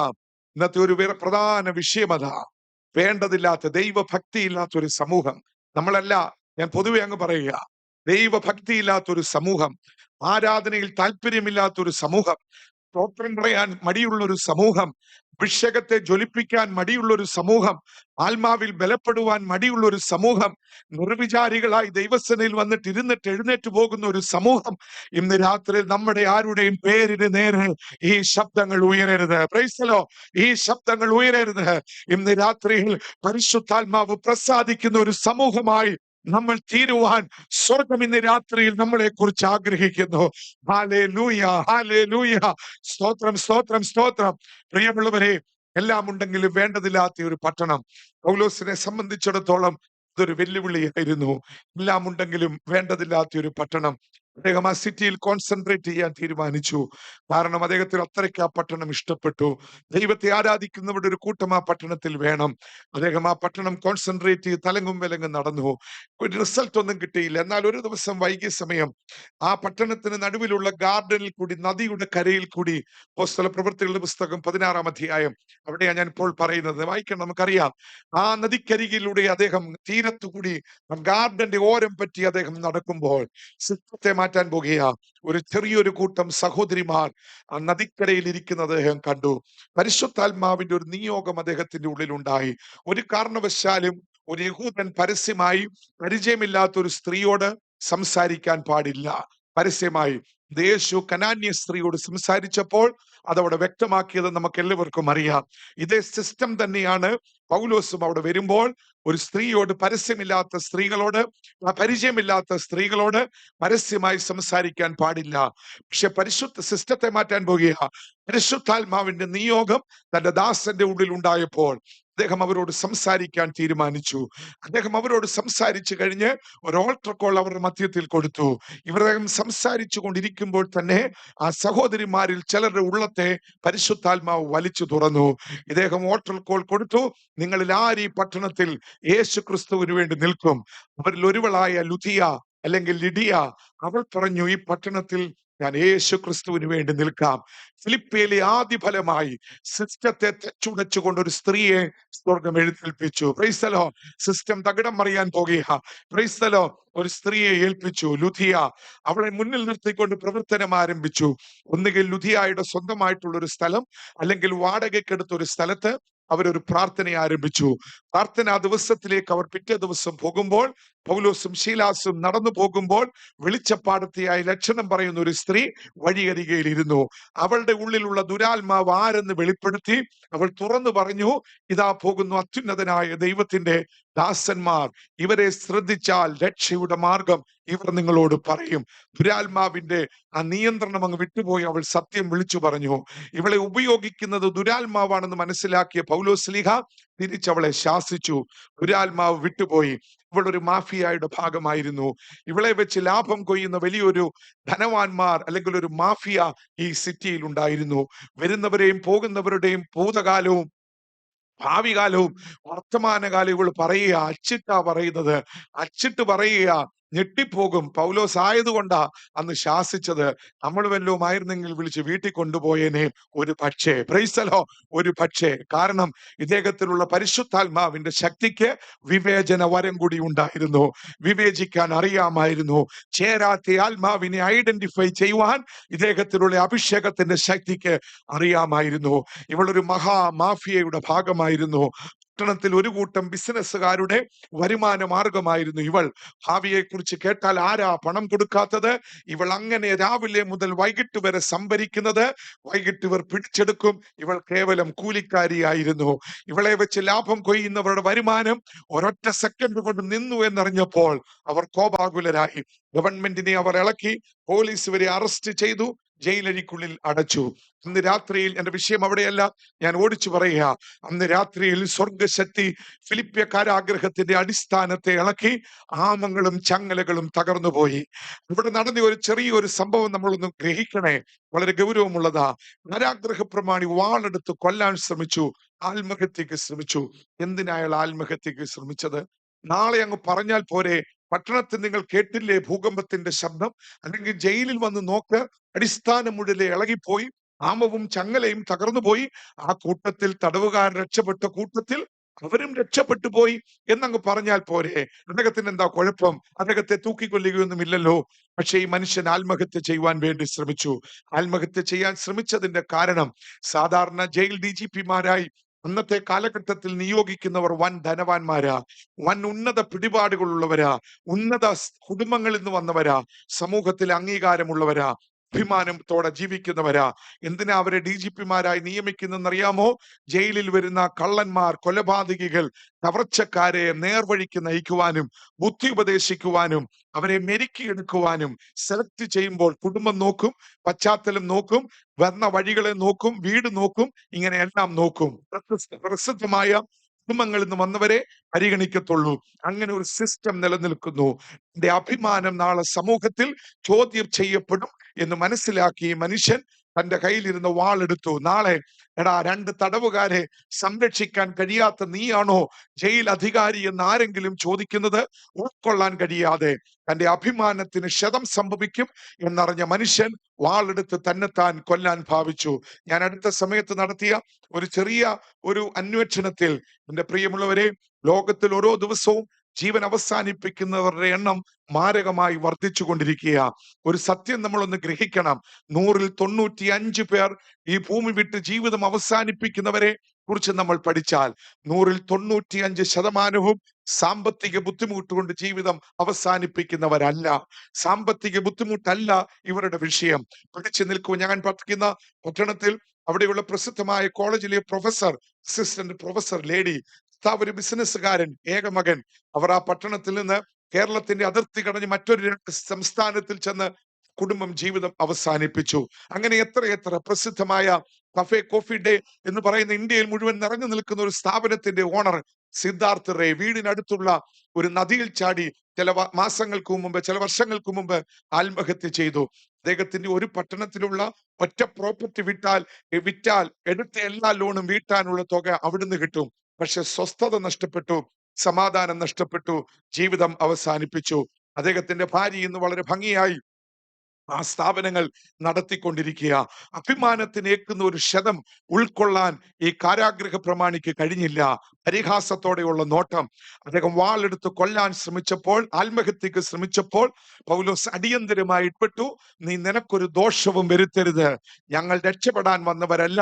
ഇന്നത്തെ ഒരു പ്രധാന വിഷയം അതാ. വേണ്ടതില്ലാത്ത, ദൈവഭക്തിയില്ലാത്ത ഒരു സമൂഹം. നമ്മളല്ല, ഞാൻ പൊതുവെ അങ്ങ് പറയുക, ദൈവഭക്തിയില്ലാത്ത ഒരു സമൂഹം, ആരാധനയിൽ താല്പര്യമില്ലാത്ത ഒരു സമൂഹം, സ്തോത്രം പറയാൻ മടിയുള്ള ഒരു സമൂഹം, അഭിഷേകത്തെ ജ്വലിപ്പിക്കാൻ മടിയുള്ള ഒരു സമൂഹം, ആത്മാവിൽ ബലപ്പെടുവാൻ മടിയുള്ള ഒരു സമൂഹം, നിർവിചാരികളായി ദൈവസേനയിൽ വന്നിട്ട് ഇരുന്നിട്ട് എഴുന്നേറ്റ് പോകുന്ന ഒരു സമൂഹം. ഇന്ന് രാത്രി നമ്മുടെ ആരുടെയും പേരിന് നേരെ ഈ ശബ്ദങ്ങൾ ഉയരരുത്. Price the Lord. ഈ ശബ്ദങ്ങൾ ഉയരരുത്. ഇന്ന് രാത്രിയിൽ പരിശുദ്ധാത്മാവ് പ്രസാദിക്കുന്ന ഒരു സമൂഹമായി നമ്മൾ തീരുവാൻ സ്വർഗം ഇന്ന് രാത്രിയിൽ നമ്മളെ കുറിച്ച് ആഗ്രഹിക്കുന്നു. Hallelujah, hallelujah. സ്തോത്രം, സ്തോത്രം, സ്തോത്രം. പ്രിയമുള്ളവരെ, എല്ലാം ഉണ്ടെങ്കിലും വേണ്ടതില്ലാത്ത ഒരു പട്ടണം. പൗലോസിനെ സംബന്ധിച്ചിടത്തോളം ഇതൊരു വെല്ലുവിളിയായിരുന്നു. എല്ലാം ഉണ്ടെങ്കിലും വേണ്ടതില്ലാത്ത ഒരു പട്ടണം. അദ്ദേഹം ആ സിറ്റിയിൽ കോൺസെൻട്രേറ്റ് ചെയ്യാൻ തീരുമാനിച്ചു. കാരണം അദ്ദേഹത്തിന് അത്രയ്ക്ക് ആ പട്ടണം ഇഷ്ടപ്പെട്ടു. ദൈവത്തെ ആരാധിക്കുന്നവരുടെ ഒരു കൂട്ടം ആ പട്ടണത്തിൽ വേണം. അദ്ദേഹം ആ പട്ടണം കോൺസെൻട്രേറ്റ് ചെയ്ത് തലങ്ങും വിലങ്ങും നടന്നു. ഒരു റിസൾട്ട് ഒന്നും കിട്ടിയില്ല. എന്നാൽ ഒരു ദിവസം വൈകിയ സമയം ആ പട്ടണത്തിന് നടുവിലുള്ള ഗാർഡനിൽ കൂടി, നദിയുടെ കരയിൽ കൂടി, അപ്പോസ്തല പ്രവൃത്തികളുടെ പുസ്തകം 16-ാം അധ്യായം, അവിടെയാണ് ഞാൻ ഇപ്പോൾ പറയുന്നത്. വായിക്കണം, നമുക്കറിയാം. ആ നദിക്കരികിലൂടെ അദ്ദേഹം തീരത്തുകൂടി ഗാർഡന്റെ ഓരം പറ്റി അദ്ദേഹം നടക്കുമ്പോൾ സിസ്റ്റത്തെ മാറ്റാൻ പോകുക. ഒരു ചെറിയൊരു കൂട്ടം സഹോദരിമാർ ആ നദിക്കരയിൽ ഇരിക്കുന്നത് അദ്ദേഹം കണ്ടു. പരിശുദ്ധാത്മാവിന്റെ ഒരു നിയോഗം അദ്ദേഹത്തിന്റെ ഉള്ളിലുണ്ടായി. ഒരു കാരണവശാലും ഒരു യഹൂദൻ പരസ്യമായി പരിചയമില്ലാത്ത ഒരു സ്ത്രീയോട് സംസാരിക്കാൻ പാടില്ല. പരസ്യമായി യേശു കനാന്യ സ്ത്രീയോട് സംസാരിച്ചപ്പോൾ അതവിടെ വ്യക്തമാക്കിയത് നമുക്ക് എല്ലാവർക്കും അറിയാം. ഇതേ സിസ്റ്റം തന്നെയാണ് പൗലോസും അവിടെ വരുമ്പോൾ ഒരു സ്ത്രീയോട്, പരസ്യമില്ലാത്ത സ്ത്രീകളോട്, പരിചയമില്ലാത്ത സ്ത്രീകളോട് പരസ്യമായി സംസാരിക്കാൻ പാടില്ല. പക്ഷെ പരിശുദ്ധ സിസ്റ്റത്തെ മാറ്റാൻ പോകുക. പരിശുദ്ധാത്മാവിന്റെ നിയോഗം തന്റെ ദാസന്റെ ഉള്ളിൽ ഉണ്ടായപ്പോൾ അദ്ദേഹം അവരോട് സംസാരിക്കാൻ തീരുമാനിച്ചു. അദ്ദേഹം അവരോട് സംസാരിച്ചു കഴിഞ്ഞ് ഒരു ഓൾട്ടർ കോൾ അവരുടെ മധ്യത്തിൽ കൊടുത്തു. ഇവർ സംസാരിച്ചു കൊണ്ടിരിക്കുമ്പോൾ തന്നെ ആ സഹോദരിമാരിൽ ചിലരുടെ ഉള്ളത്തെ പരിശുദ്ധാത്മാവ് വലിച്ചു തുറന്നു. ഇദ്ദേഹം ഓൾട്ടർ കോൾ കൊടുത്തു. നിങ്ങളിൽ ആര് ഈ പട്ടണത്തിൽ യേശു ക്രിസ്തുവിന് വേണ്ടി നിൽക്കും? അവരിൽ ഒരുവളായ ലുദിയ അല്ലെങ്കിൽ ലിഡിയ, അവൾ പറഞ്ഞു, ഈ പട്ടണത്തിൽ ഞാൻ യേശു ക്രിസ്തുവിന് വേണ്ടി നിൽക്കാം. ഫിലിപ്പിയിലെ ആദ്യ ഫലമായി സിസ്റ്റത്തെ തെച്ചുടച്ചുകൊണ്ട് ഒരു സ്ത്രീയെ സ്വർഗം എഴുന്നേൽപ്പിച്ചു. Praise the Lord. സിസ്റ്റം തകിടം മറിയാൻ പോകുക. Praise the Lord. ഒരു സ്ത്രീയെ ഏൽപ്പിച്ചു, ലുധിയ. അവളെ മുന്നിൽ നിർത്തിക്കൊണ്ട് പ്രവർത്തനം ആരംഭിച്ചു. ഒന്നുകിൽ ലുധിയായുടെ സ്വന്തമായിട്ടുള്ള ഒരു സ്ഥലം, അല്ലെങ്കിൽ വാടകയ്ക്കെടുത്ത ഒരു സ്ഥലത്ത് അവരൊരു പ്രാർത്ഥന ആരംഭിച്ചു. പ്രാർത്ഥനാ ദിവസത്തിലേക്ക് അവർ പിറ്റേ ദിവസം പോകുമ്പോൾ, പൗലോസും ശീലാസും നടന്നു പോകുമ്പോൾ വെളിച്ചപ്പാടത്തിയായി ലക്ഷണം പറയുന്ന ഒരു സ്ത്രീ വഴിയരികയിൽ ഇരുന്നു. അവളുടെ ഉള്ളിലുള്ള ദുരാത്മാവ് ആരെന്ന് വെളിപ്പെടുത്തി അവൾ തുറന്നു പറഞ്ഞു, ഇതാ പോകുന്നു അത്യുന്നതനായ ദൈവത്തിന്റെ ദാസന്മാർ, ഇവരെ ശ്രദ്ധിച്ചാൽ രക്ഷയുടെ മാർഗം ഇവർ നിങ്ങളോട് പറയും. ദുരാത്മാവിന്റെ ആ നിയന്ത്രണം അങ്ങ് വിട്ടുപോയി അവൾ സത്യം വിളിച്ചു പറഞ്ഞു. ഇവളെ ഉപയോഗിക്കുന്നത് ദുരാത്മാവാണെന്ന് മനസ്സിലാക്കിയ പൗലോസ്ലീഹ തിരിച്ചവളെ ശാസിച്ചു. ദുരാത്മാവ് വിട്ടുപോയി. ഇവളൊരു മാഫിയയുടെ ഭാഗമായിരുന്നു. ഇവളെ വെച്ച് ലാഭം കൊയ്യുന്ന വലിയൊരു ധനവാന്മാർ അല്ലെങ്കിൽ ഒരു മാഫിയ ഈ സിറ്റിയിൽ ഉണ്ടായിരുന്നു. വരുന്നവരെയും പോകുന്നവരുടെയും ഭൂതകാലവും ഭാവി കാലവും വർത്തമാനകാലം ഇവൾ പറയുക, അച്ചിട്ടാ പറയുന്നത്. അച്ചിട്ട് പറയുക, ഞെട്ടിപ്പോകും. പൗലോസ് ആയതുകൊണ്ടാ അന്ന് ശാസിച്ചത്. നമ്മൾ വല്ലതും ആയിരുന്നെങ്കിൽ വിളിച്ച് വീട്ടിൽ കൊണ്ടുപോയേനെ ഒരു പക്ഷേ. Price the Lord. ഒരു പക്ഷേ. കാരണം ഇദ്ദേഹത്തിലുള്ള പരിശുദ്ധാത്മാവിന്റെ ശക്തിക്ക് വിവേചന വരം കൂടി ഉണ്ടായിരുന്നു. വിവേചിക്കാൻ അറിയാമായിരുന്നു. ചേരാത്ത ആത്മാവിനെ ഐഡന്റിഫൈ ചെയ്യുവാൻ ഇദ്ദേഹത്തിലുള്ള അഭിഷേകത്തിന്റെ ശക്തിക്ക് അറിയാമായിരുന്നു. ഇവളൊരു മാഫിയയുടെ ഭാഗമായിരുന്നു. പട്ടണത്തിൽ ഒരു കൂട്ടം ബിസിനസ്സുകാരുടെ വരുമാന മാർഗമായിരുന്നു ഇവൾ. ഭാവിയെ കുറിച്ച് കേട്ടാൽ ആരാ പണം കൊടുക്കാത്തത്? ഇവൾ അങ്ങനെ രാവിലെ മുതൽ വൈകിട്ട് വരെ സംഭരിക്കുന്നത്. വൈകിട്ട് ഇവർ പിടിച്ചെടുക്കും. ഇവൾ കേവലം കൂലിക്കാരിയായിരുന്നു. ഇവളെ വെച്ച് ലാഭം കൊയ്യുന്നവരുടെ വരുമാനം ഒരൊറ്റ സെക്കൻഡ് കൊണ്ട് നിന്നു എന്നറിഞ്ഞപ്പോൾ അവർ കോപാകുലരായി. ഗവൺമെന്റിനെ അവർ ഇളക്കി. പോലീസ് ഇവരെ അറസ്റ്റ് ചെയ്തു, ജയിലഴിക്കുള്ളിൽ അടച്ചു. അന്ന് രാത്രിയിൽ, എന്റെ വിഷയം അവിടെയല്ല, ഞാൻ ഓടിച്ചു പറയുക, അന്ന് രാത്രിയിൽ സ്വർഗശക്തി ഫിലിപ്പിയ കാരാഗ്രഹത്തിന്റെ അടിസ്ഥാനത്തെ ഇളക്കി. ആമങ്ങളും ചങ്ങലകളും തകർന്നുപോയി. ഇവിടെ നടന്ന ഒരു ചെറിയൊരു സംഭവം നമ്മളൊന്ന് ഗ്രഹിക്കണേ. വളരെ ഗൗരവമുള്ളതാ. കാരാഗ്രഹ പ്രമാണി വാളെടുത്ത് കൊല്ലാൻ ശ്രമിച്ചു. ആത്മഹത്യക്ക് ശ്രമിച്ചു. എന്തിനാ അയാൾ ആത്മഹത്യക്ക് ശ്രമിച്ചത്? നാളെ അങ്ങ് പറഞ്ഞാൽ പോരെ. പട്ടണത്തിൽ നിങ്ങൾ കേട്ടില്ലേ ഭൂകമ്പത്തിന്റെ ശബ്ദം? അല്ലെങ്കിൽ ജയിലിൽ വന്ന് നോക്ക്, അടിസ്ഥാനം മുഴുവൻ ഇളകിപ്പോയി, ആമവും ചങ്ങലയും തകർന്നുപോയി. ആ കൂട്ടത്തിൽ തടവുകാരൻ രക്ഷപ്പെട്ട കൂട്ടത്തിൽ അവരും രക്ഷപ്പെട്ടു പോയി എന്നങ്ങ് പറഞ്ഞാൽ പോരെ. അദ്ദേഹത്തിന് എന്താ കുഴപ്പം? അദ്ദേഹത്തെ തൂക്കിക്കൊല്ലുകയൊന്നും ഇല്ലല്ലോ. പക്ഷെ ഈ മനുഷ്യൻ ആത്മഹത്യ ചെയ്യുവാൻ വേണ്ടി ശ്രമിച്ചു. ആത്മഹത്യ ചെയ്യാൻ ശ്രമിച്ചതിന്റെ കാരണം, സാധാരണ ജയിൽ DGPമാരായി അന്നത്തെ കാലഘട്ടത്തിൽ നിയോഗിക്കുന്നവർ വൻ ധനവാന്മാരാ, വൻ ഉന്നത പിടിപാടുകളുള്ളവരാ, ഉന്നത കുടുംബങ്ങളിൽ നിന്ന് വന്നവരാ, സമൂഹത്തിൽ അംഗീകാരമുള്ളവരാ, അഭിമാനത്തോടെ ജീവിക്കുന്നവരാ. എന്തിനാ അവരെ DGPമാരായി നിയമിക്കുന്നറിയാമോ? ജയിലിൽ വരുന്ന കള്ളന്മാർ, കൊലപാതകികൾ, കവർച്ചക്കാരെ നേർവഴിക്ക് നയിക്കുവാനും ബുദ്ധി ഉപദേശിക്കുവാനും അവരെ മെരുക്കിയെടുക്കുവാനും. സെലക്ട് ചെയ്യുമ്പോൾ കുടുംബം നോക്കും, പശ്ചാത്തലം നോക്കും, വന്ന വഴികളെ നോക്കും, വീട് നോക്കും, ഇങ്ങനെ എല്ലാം നോക്കും. പ്രസിദ്ധമായ കുടുംബങ്ങളിൽ നിന്ന് വന്നവരെ പരിഗണിക്കത്തുള്ളൂ. അങ്ങനെ ഒരു സിസ്റ്റം നിലനിൽക്കുന്നു. എന്റെ അഭിമാനം നാളെ സമൂഹത്തിൽ ചോദ്യം ചെയ്യപ്പെടും എന്ന് മനസ്സിലാക്കി ഈ മനുഷ്യൻ തന്റെ കയ്യിലിരുന്ന വാളെടുത്തു. നാളെ എടാ, 2 തടവുകാരെ സംരക്ഷിക്കാൻ കഴിയാത്ത നീയാണോ ജയിൽ അധികാരി എന്ന് ആരെങ്കിലും ചോദിക്കുന്നത് ഉൾക്കൊള്ളാൻ കഴിയാതെ തന്റെ അഭിമാനത്തിന് ക്ഷതം സംഭവിക്കും എന്നറിഞ്ഞ മനുഷ്യൻ വാളെടുത്ത് തന്നെത്താൻ കൊല്ലാൻ ഭാവിച്ചു. ഞാൻ അടുത്ത സമയത്ത് നടത്തിയ ഒരു ചെറിയ ഒരു അന്വേഷണത്തിൽ, എന്റെ പ്രിയമുള്ളവരെ, ലോകത്തിൽ ഓരോ ദിവസവും ജീവൻ അവസാനിപ്പിക്കുന്നവരുടെ എണ്ണം മാരകമായി വർദ്ധിച്ചു കൊണ്ടിരിക്കുക. ഒരു സത്യം നമ്മളൊന്ന് ഗ്രഹിക്കണം. 100-ൽ 95 പേർ ഈ ഭൂമി വിട്ട് ജീവിതം അവസാനിപ്പിക്കുന്നവരെ കുറിച്ച് നമ്മൾ പഠിച്ചാൽ 100-ൽ 95% സാമ്പത്തിക ബുദ്ധിമുട്ട് കൊണ്ട് ജീവിതം അവസാനിപ്പിക്കുന്നവരല്ല. സാമ്പത്തിക ബുദ്ധിമുട്ടല്ല ഇവരുടെ വിഷയം. പിടിച്ചു നിൽക്കൂ. ഞാൻ പഠിക്കുന്ന പട്ടണത്തിൽ അവിടെയുള്ള പ്രസിദ്ധമായ കോളേജിലെ പ്രൊഫസർ, അസിസ്റ്റന്റ് പ്രൊഫസർ ലേഡി, ഒരു ബിസിനസ്സുകാരൻ, ഏകമകൻ. അവർ ആ പട്ടണത്തിൽ നിന്ന് കേരളത്തിന്റെ അതിർത്തി കടഞ്ഞ് മറ്റൊരു സംസ്ഥാനത്തിൽ ചെന്ന് കുടുംബം ജീവിതം അവസാനിപ്പിച്ചു. അങ്ങനെ എത്ര പ്രസിദ്ധമായ കഫേ കോഫി ഡേ എന്ന് പറയുന്ന ഇന്ത്യയിൽ മുഴുവൻ നിറഞ്ഞു നിൽക്കുന്ന ഒരു സ്ഥാപനത്തിന്റെ ഓണർ സിദ്ധാർത്ഥ് റേ വീടിനടുത്തുള്ള ഒരു നദിയിൽ ചാടി ചില മാസങ്ങൾക്ക് മുമ്പ്, ചില വർഷങ്ങൾക്ക് മുമ്പ് ആത്മഹത്യ ചെയ്തു. അദ്ദേഹത്തിന്റെ ഒരു പട്ടണത്തിലുള്ള ഒറ്റ പ്രോപ്പർട്ടി വിറ്റാൽ എടുത്ത എല്ലാ ലോണും വീട്ടാനുള്ള തുക അവിടുന്ന് കിട്ടും. പക്ഷെ സ്വസ്ഥത നഷ്ടപ്പെട്ടു, സമാധാനം നഷ്ടപ്പെട്ടു, ജീവിതം അവസാനിപ്പിച്ചു. അദ്ദേഹത്തിന്റെ ഭാര്യ ഇന്ന് വളരെ ഭംഗിയായി ആ സ്ഥാപനങ്ങൾ നടത്തിക്കൊണ്ടിരിക്കുക. അഭിമാനത്തിനേക്കുന്ന ഒരു ക്ഷതം ഉൾക്കൊള്ളാൻ ഈ കാരാഗൃഹ പ്രമാണിക്ക് കഴിഞ്ഞില്ല. പരിഹാസത്തോടെയുള്ള നോട്ടം. അദ്ദേഹം വാളെടുത്ത് കൊല്ലാൻ ശ്രമിച്ചപ്പോൾ, ആത്മഹത്യക്ക് ശ്രമിച്ചപ്പോൾ പൗലോസ് അടിയന്തരമായി ഇടപെട്ടു. നീ നിനക്കൊരു ദോഷവും വരുത്തരുത്, ഞങ്ങൾ രക്ഷപ്പെടാൻ വന്നവരല്ല,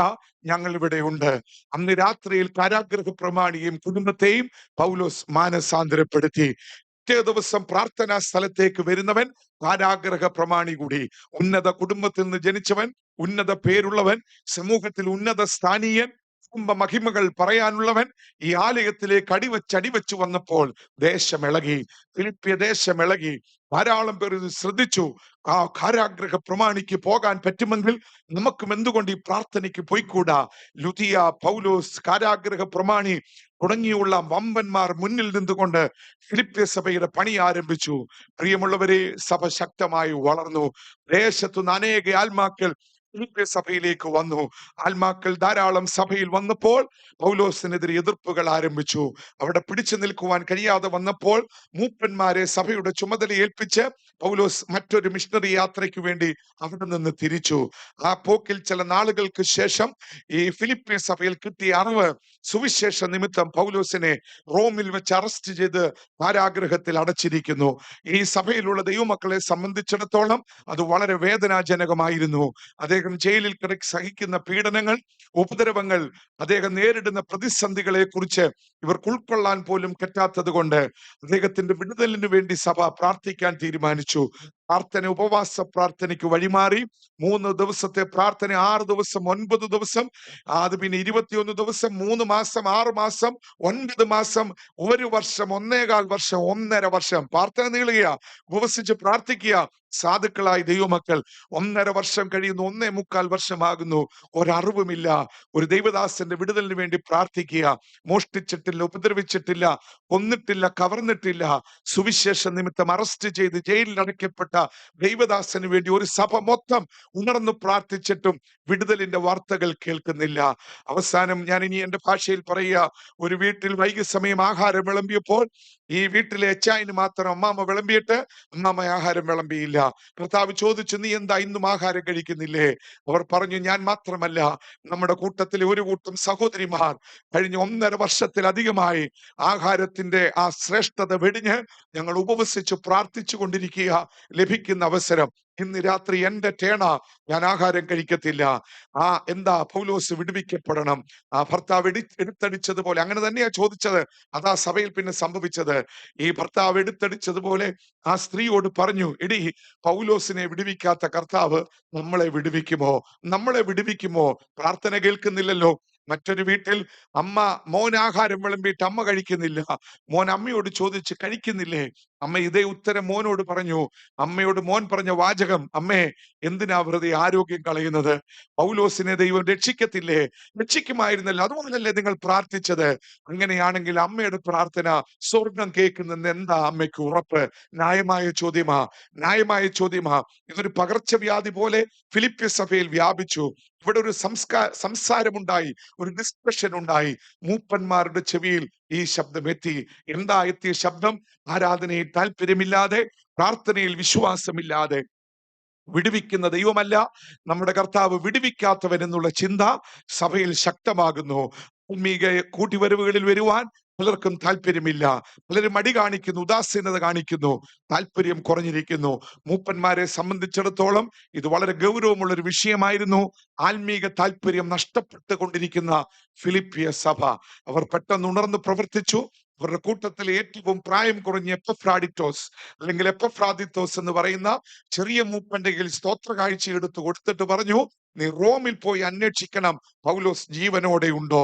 ഞങ്ങൾ ഇവിടെ ഉണ്ട്. അന്ന് രാത്രിയിൽ കാരാഗൃഹ പ്രമാണിയെയും കുടുംബത്തെയും പൗലോസ് മാനസാന്തരപ്പെടുത്തി. പിറ്റേ ദിവസം പ്രാർത്ഥനാ സ്ഥലത്തേക്ക് വരുന്നവൻ കാരാഗ്രഹ പ്രമാണി കൂടി. ഉന്നത കുടുംബത്തിൽ നിന്ന് ജനിച്ചവൻ, ഉന്നത പേരുള്ളവൻ, സമൂഹത്തിൽ ഉന്നത സ്ഥാനീയൻ, കുടുംബ മഹിമകൾ പറയാനുള്ളവൻ ഈ ആലയത്തിലേക്ക് അടിവച്ച് വന്നപ്പോൾ ദേശമിളകി, ഫിലിപ്പിയ ദേശമിളകി. ധാരാളം പേർ ഇത് ശ്രദ്ധിച്ചു. ആ കാരാഗ്രഹ പ്രമാണിക്ക് പോകാൻ പറ്റുമെങ്കിൽ നമുക്കും എന്തുകൊണ്ട് ഈ പ്രാർത്ഥനയ്ക്ക് പോയിക്കൂടാ? ലുദിയ, പൗലോസ്, കാരാഗ്രഹ പ്രമാണി തുടങ്ങിയുള്ള വമ്പന്മാർ മുന്നിൽ നിന്നുകൊണ്ട് ഫിലിപ്പിയ സഭയുടെ പണി ആരംഭിച്ചു. പ്രിയമുള്ളവരെ, സഭ ശക്തമായി വളർന്നു. ദേശത്തുനിന്ന് അനേക ആത്മാക്കൾ ഫിലിപ്പിയ സഭയിലേക്ക് വന്നു. ആത്മാക്കൾ ധാരാളം സഭയിൽ വന്നപ്പോൾ പൗലോസിനെതിരെ എതിർപ്പുകൾ ആരംഭിച്ചു. അവിടെ പിടിച്ചു നിൽക്കുവാൻ കഴിയാതെ വന്നപ്പോൾ മൂപ്പന്മാരെ സഭയുടെ ചുമതല ഏൽപ്പിച്ച് പൗലോസ് മറ്റൊരു മിഷണറി യാത്രയ്ക്ക് വേണ്ടി അവിടെ നിന്ന് തിരിച്ചു. ആ പോക്കിൽ ചില നാളുകൾക്ക് ശേഷം ഈ ഫിലിപ്പിയ സഭയിൽ കിട്ടിയ അറിവ്, സുവിശേഷ നിമിത്തം പൗലോസിനെ റോമിൽ വെച്ച് അറസ്റ്റ് ചെയ്ത് കാരാഗൃഹത്തിൽ അടച്ചിരിക്കുന്നു. ഈ സഭയിലുള്ള ദൈവമക്കളെ സംബന്ധിച്ചിടത്തോളം അത് വളരെ വേദനാജനകമായിരുന്നു. അദ്ദേഹം ജയിലിൽ സഹിക്കുന്ന പീഡനങ്ങൾ, ഉപദ്രവങ്ങൾ, അദ്ദേഹം നേരിടുന്ന പ്രതിസന്ധികളെ കുറിച്ച് ഇവർക്ക് ഉൾക്കൊള്ളാൻ പോലും പറ്റാത്തത് കൊണ്ട് അദ്ദേഹത്തിന്റെ വിടുതലിന് വേണ്ടി സഭ പ്രാർത്ഥിക്കാൻ തീരുമാനിച്ചു. പ്രാർത്ഥന ഉപവാസ പ്രാർത്ഥനയ്ക്ക് വഴിമാറി. 3 ദിവസത്തെ പ്രാർത്ഥന 6 ദിവസം, 9 ദിവസം, അത് പിന്നെ 21 ദിവസം, 3 മാസം, 6 മാസം, 9 മാസം, 1 വർഷം, 1.25 വർഷം, 1.5 വർഷം പ്രാർത്ഥന നീളുകയാ. ഉപവസിച്ച് പ്രാർത്ഥിക്കുക. സാധുക്കളായി ദൈവമക്കൾ 1.5 വർഷം കഴിയുന്നു, 1.25 വർഷമാകുന്നു. ഒരറിവുമില്ല. ഒരു ദൈവദാസന്റെ വിടുതലിന് വേണ്ടി പ്രാർത്ഥിക്കുക. മോഷ്ടിച്ചിട്ടില്ല, ഉപദ്രവിച്ചിട്ടില്ല, കൊന്നിട്ടില്ല, കവർന്നിട്ടില്ല. സുവിശേഷ നിമിത്തം അറസ്റ്റ് ചെയ്ത് ജയിലിൽ അടയ്ക്കപ്പെട്ട ദൈവദാസന് വേണ്ടി ഒരു സഭ മൊത്തം ഉണർന്നു പ്രാർത്ഥിച്ചിട്ടും വിടുതലിന്റെ വാർത്തകൾ കേൾക്കുന്നില്ല. അവസാനം ഞാൻ ഇനി എന്റെ ഭാഷയിൽ പറയുക, ഒരു വീട്ടിൽ വൈകി സമയം ആഹാരം വിളമ്പിയപ്പോൾ ഈ വീട്ടിലെ അച്ചായന് മാത്രം അമ്മാമ്മ വിളമ്പിയിട്ട് അമ്മാമ്മ ആഹാരം വിളമ്പിയില്ല. കർത്താവ് ചോദിച്ചു, നീ എന്താ ഇന്നും ആഹാരം കഴിക്കുന്നില്ലേ? അവർ പറഞ്ഞു, ഞാൻ മാത്രമല്ല, നമ്മുടെ കൂട്ടത്തിലെ ഒരു കൂട്ടം സഹോദരിമാർ കഴിഞ്ഞ 1.5 വർഷത്തിലധികമായി ആഹാരത്തിന്റെ ആ ശ്രേഷ്ഠത വെടിഞ്ഞ് ഞങ്ങൾ ഉപവസിച്ച് പ്രാർത്ഥിച്ചു കൊണ്ടിരിക്കുക. ലഭിക്കുന്ന അവസരം ഇന്ന് രാത്രി എന്റെ ടേണ, ഞാൻ ആഹാരം കഴിക്കത്തില്ല. എന്താ? പൗലോസ് വിടുവിക്കപ്പെടണം. ആ ഭർത്താവ് എടുത്തടിച്ചതുപോലെ, അങ്ങനെ തന്നെയാ ചോദിച്ചത്. അതാ സഭയിൽ പിന്നെ സംഭവിച്ചത്. ഈ ഭർത്താവ് എടുത്തടിച്ചതുപോലെ ആ സ്ത്രീയോട് പറഞ്ഞു, എടി, പൗലോസിനെ വിടുവിക്കാത്ത കർത്താവ് നമ്മളെ വിടുവിക്കുമോ? നമ്മളെ വിടുവിക്കുമോ? പ്രാർത്ഥന കേൾക്കുന്നില്ലല്ലോ. മറ്റൊരു വീട്ടിൽ അമ്മ മോൻ ആഹാരം വിളമ്പിയിട്ട് അമ്മ കഴിക്കുന്നില്ല. മോൻ അമ്മയോട് ചോദിച്ച്, കഴിക്കുന്നില്ലേ? അമ്മ ഇതേ ഉത്തരം മോനോട് പറഞ്ഞു. അമ്മയോട് മോൻ പറഞ്ഞ വാചകം, അമ്മേ, എന്തിനാ വെറുതെ ആരോഗ്യം കളയുന്നത്? പൗലോസിനെ ദൈവം രക്ഷിക്കത്തില്ലേ? രക്ഷിക്കുമായിരുന്നല്ലോ, അതുപോലല്ലേ നിങ്ങൾ പ്രാർത്ഥിച്ചത്? അങ്ങനെയാണെങ്കിൽ അമ്മയുടെ പ്രാർത്ഥന സ്വർഗം കേൾക്കുന്നെന്ന് എന്താ അമ്മയ്ക്ക് ഉറപ്പ്? ന്യായമായ ചോദ്യമാ. ഇതൊരു പകർച്ചവ്യാധി പോലെ ഫിലിപ്പിയ സഭയിൽ വ്യാപിച്ചു. ഇവിടെ ഒരു സംസാരമുണ്ടായി, ഒരു ഡിസ്കഷൻ ഉണ്ടായി. മൂപ്പന്മാരുടെ ചെവിയിൽ ഈ ശബ്ദം എത്തി. എന്താ എത്തിയ ശബ്ദം? ആരാധനയിൽ താല്പര്യമില്ലാതെ, പ്രാർത്ഥനയിൽ വിശ്വാസമില്ലാതെ, വിടുവിക്കുന്ന ദൈവമല്ല നമ്മുടെ കർത്താവ് വിടുവിക്കാത്തവൻ എന്നുള്ള ചിന്ത സഭയിൽ ശക്തമാകുന്നു. ആത്മീക കൂട്ടിവരവുകളിൽ വരുവാൻ പലർക്കും താല്പര്യമില്ല. പലരും മടി കാണിക്കുന്നു, ഉദാസീനത കാണിക്കുന്നു, താല്പര്യം കുറഞ്ഞിരിക്കുന്നു. മൂപ്പന്മാരെ സംബന്ധിച്ചിടത്തോളം ഇത് വളരെ ഗൗരവമുള്ള ഒരു വിഷയമായിരുന്നു. ആത്മീക താല്പര്യം നഷ്ടപ്പെട്ടുകൊണ്ടിരിക്കുന്ന ഫിലിപ്പിയ സഭ. അവർ പെട്ടെന്ന് ഉണർന്ന് പ്രവർത്തിച്ചു. അവരുടെ കൂട്ടത്തിൽ ഏറ്റവും പ്രായം കുറഞ്ഞ എപ്പഫ്രാഡിത്തോസ് അല്ലെങ്കിൽ എപ്പഫ്രാദിത്തോസ് എന്ന് പറയുന്ന ചെറിയ മൂപ്പന്റെ കയ്യിൽ സ്തോത്ര കാഴ്ച എടുത്തു കൊടുത്തിട്ട് പറഞ്ഞു, നീ റോമിൽ പോയി അന്വേഷിക്കണം, പൗലോസ് ജീവനോടെ ഉണ്ടോ.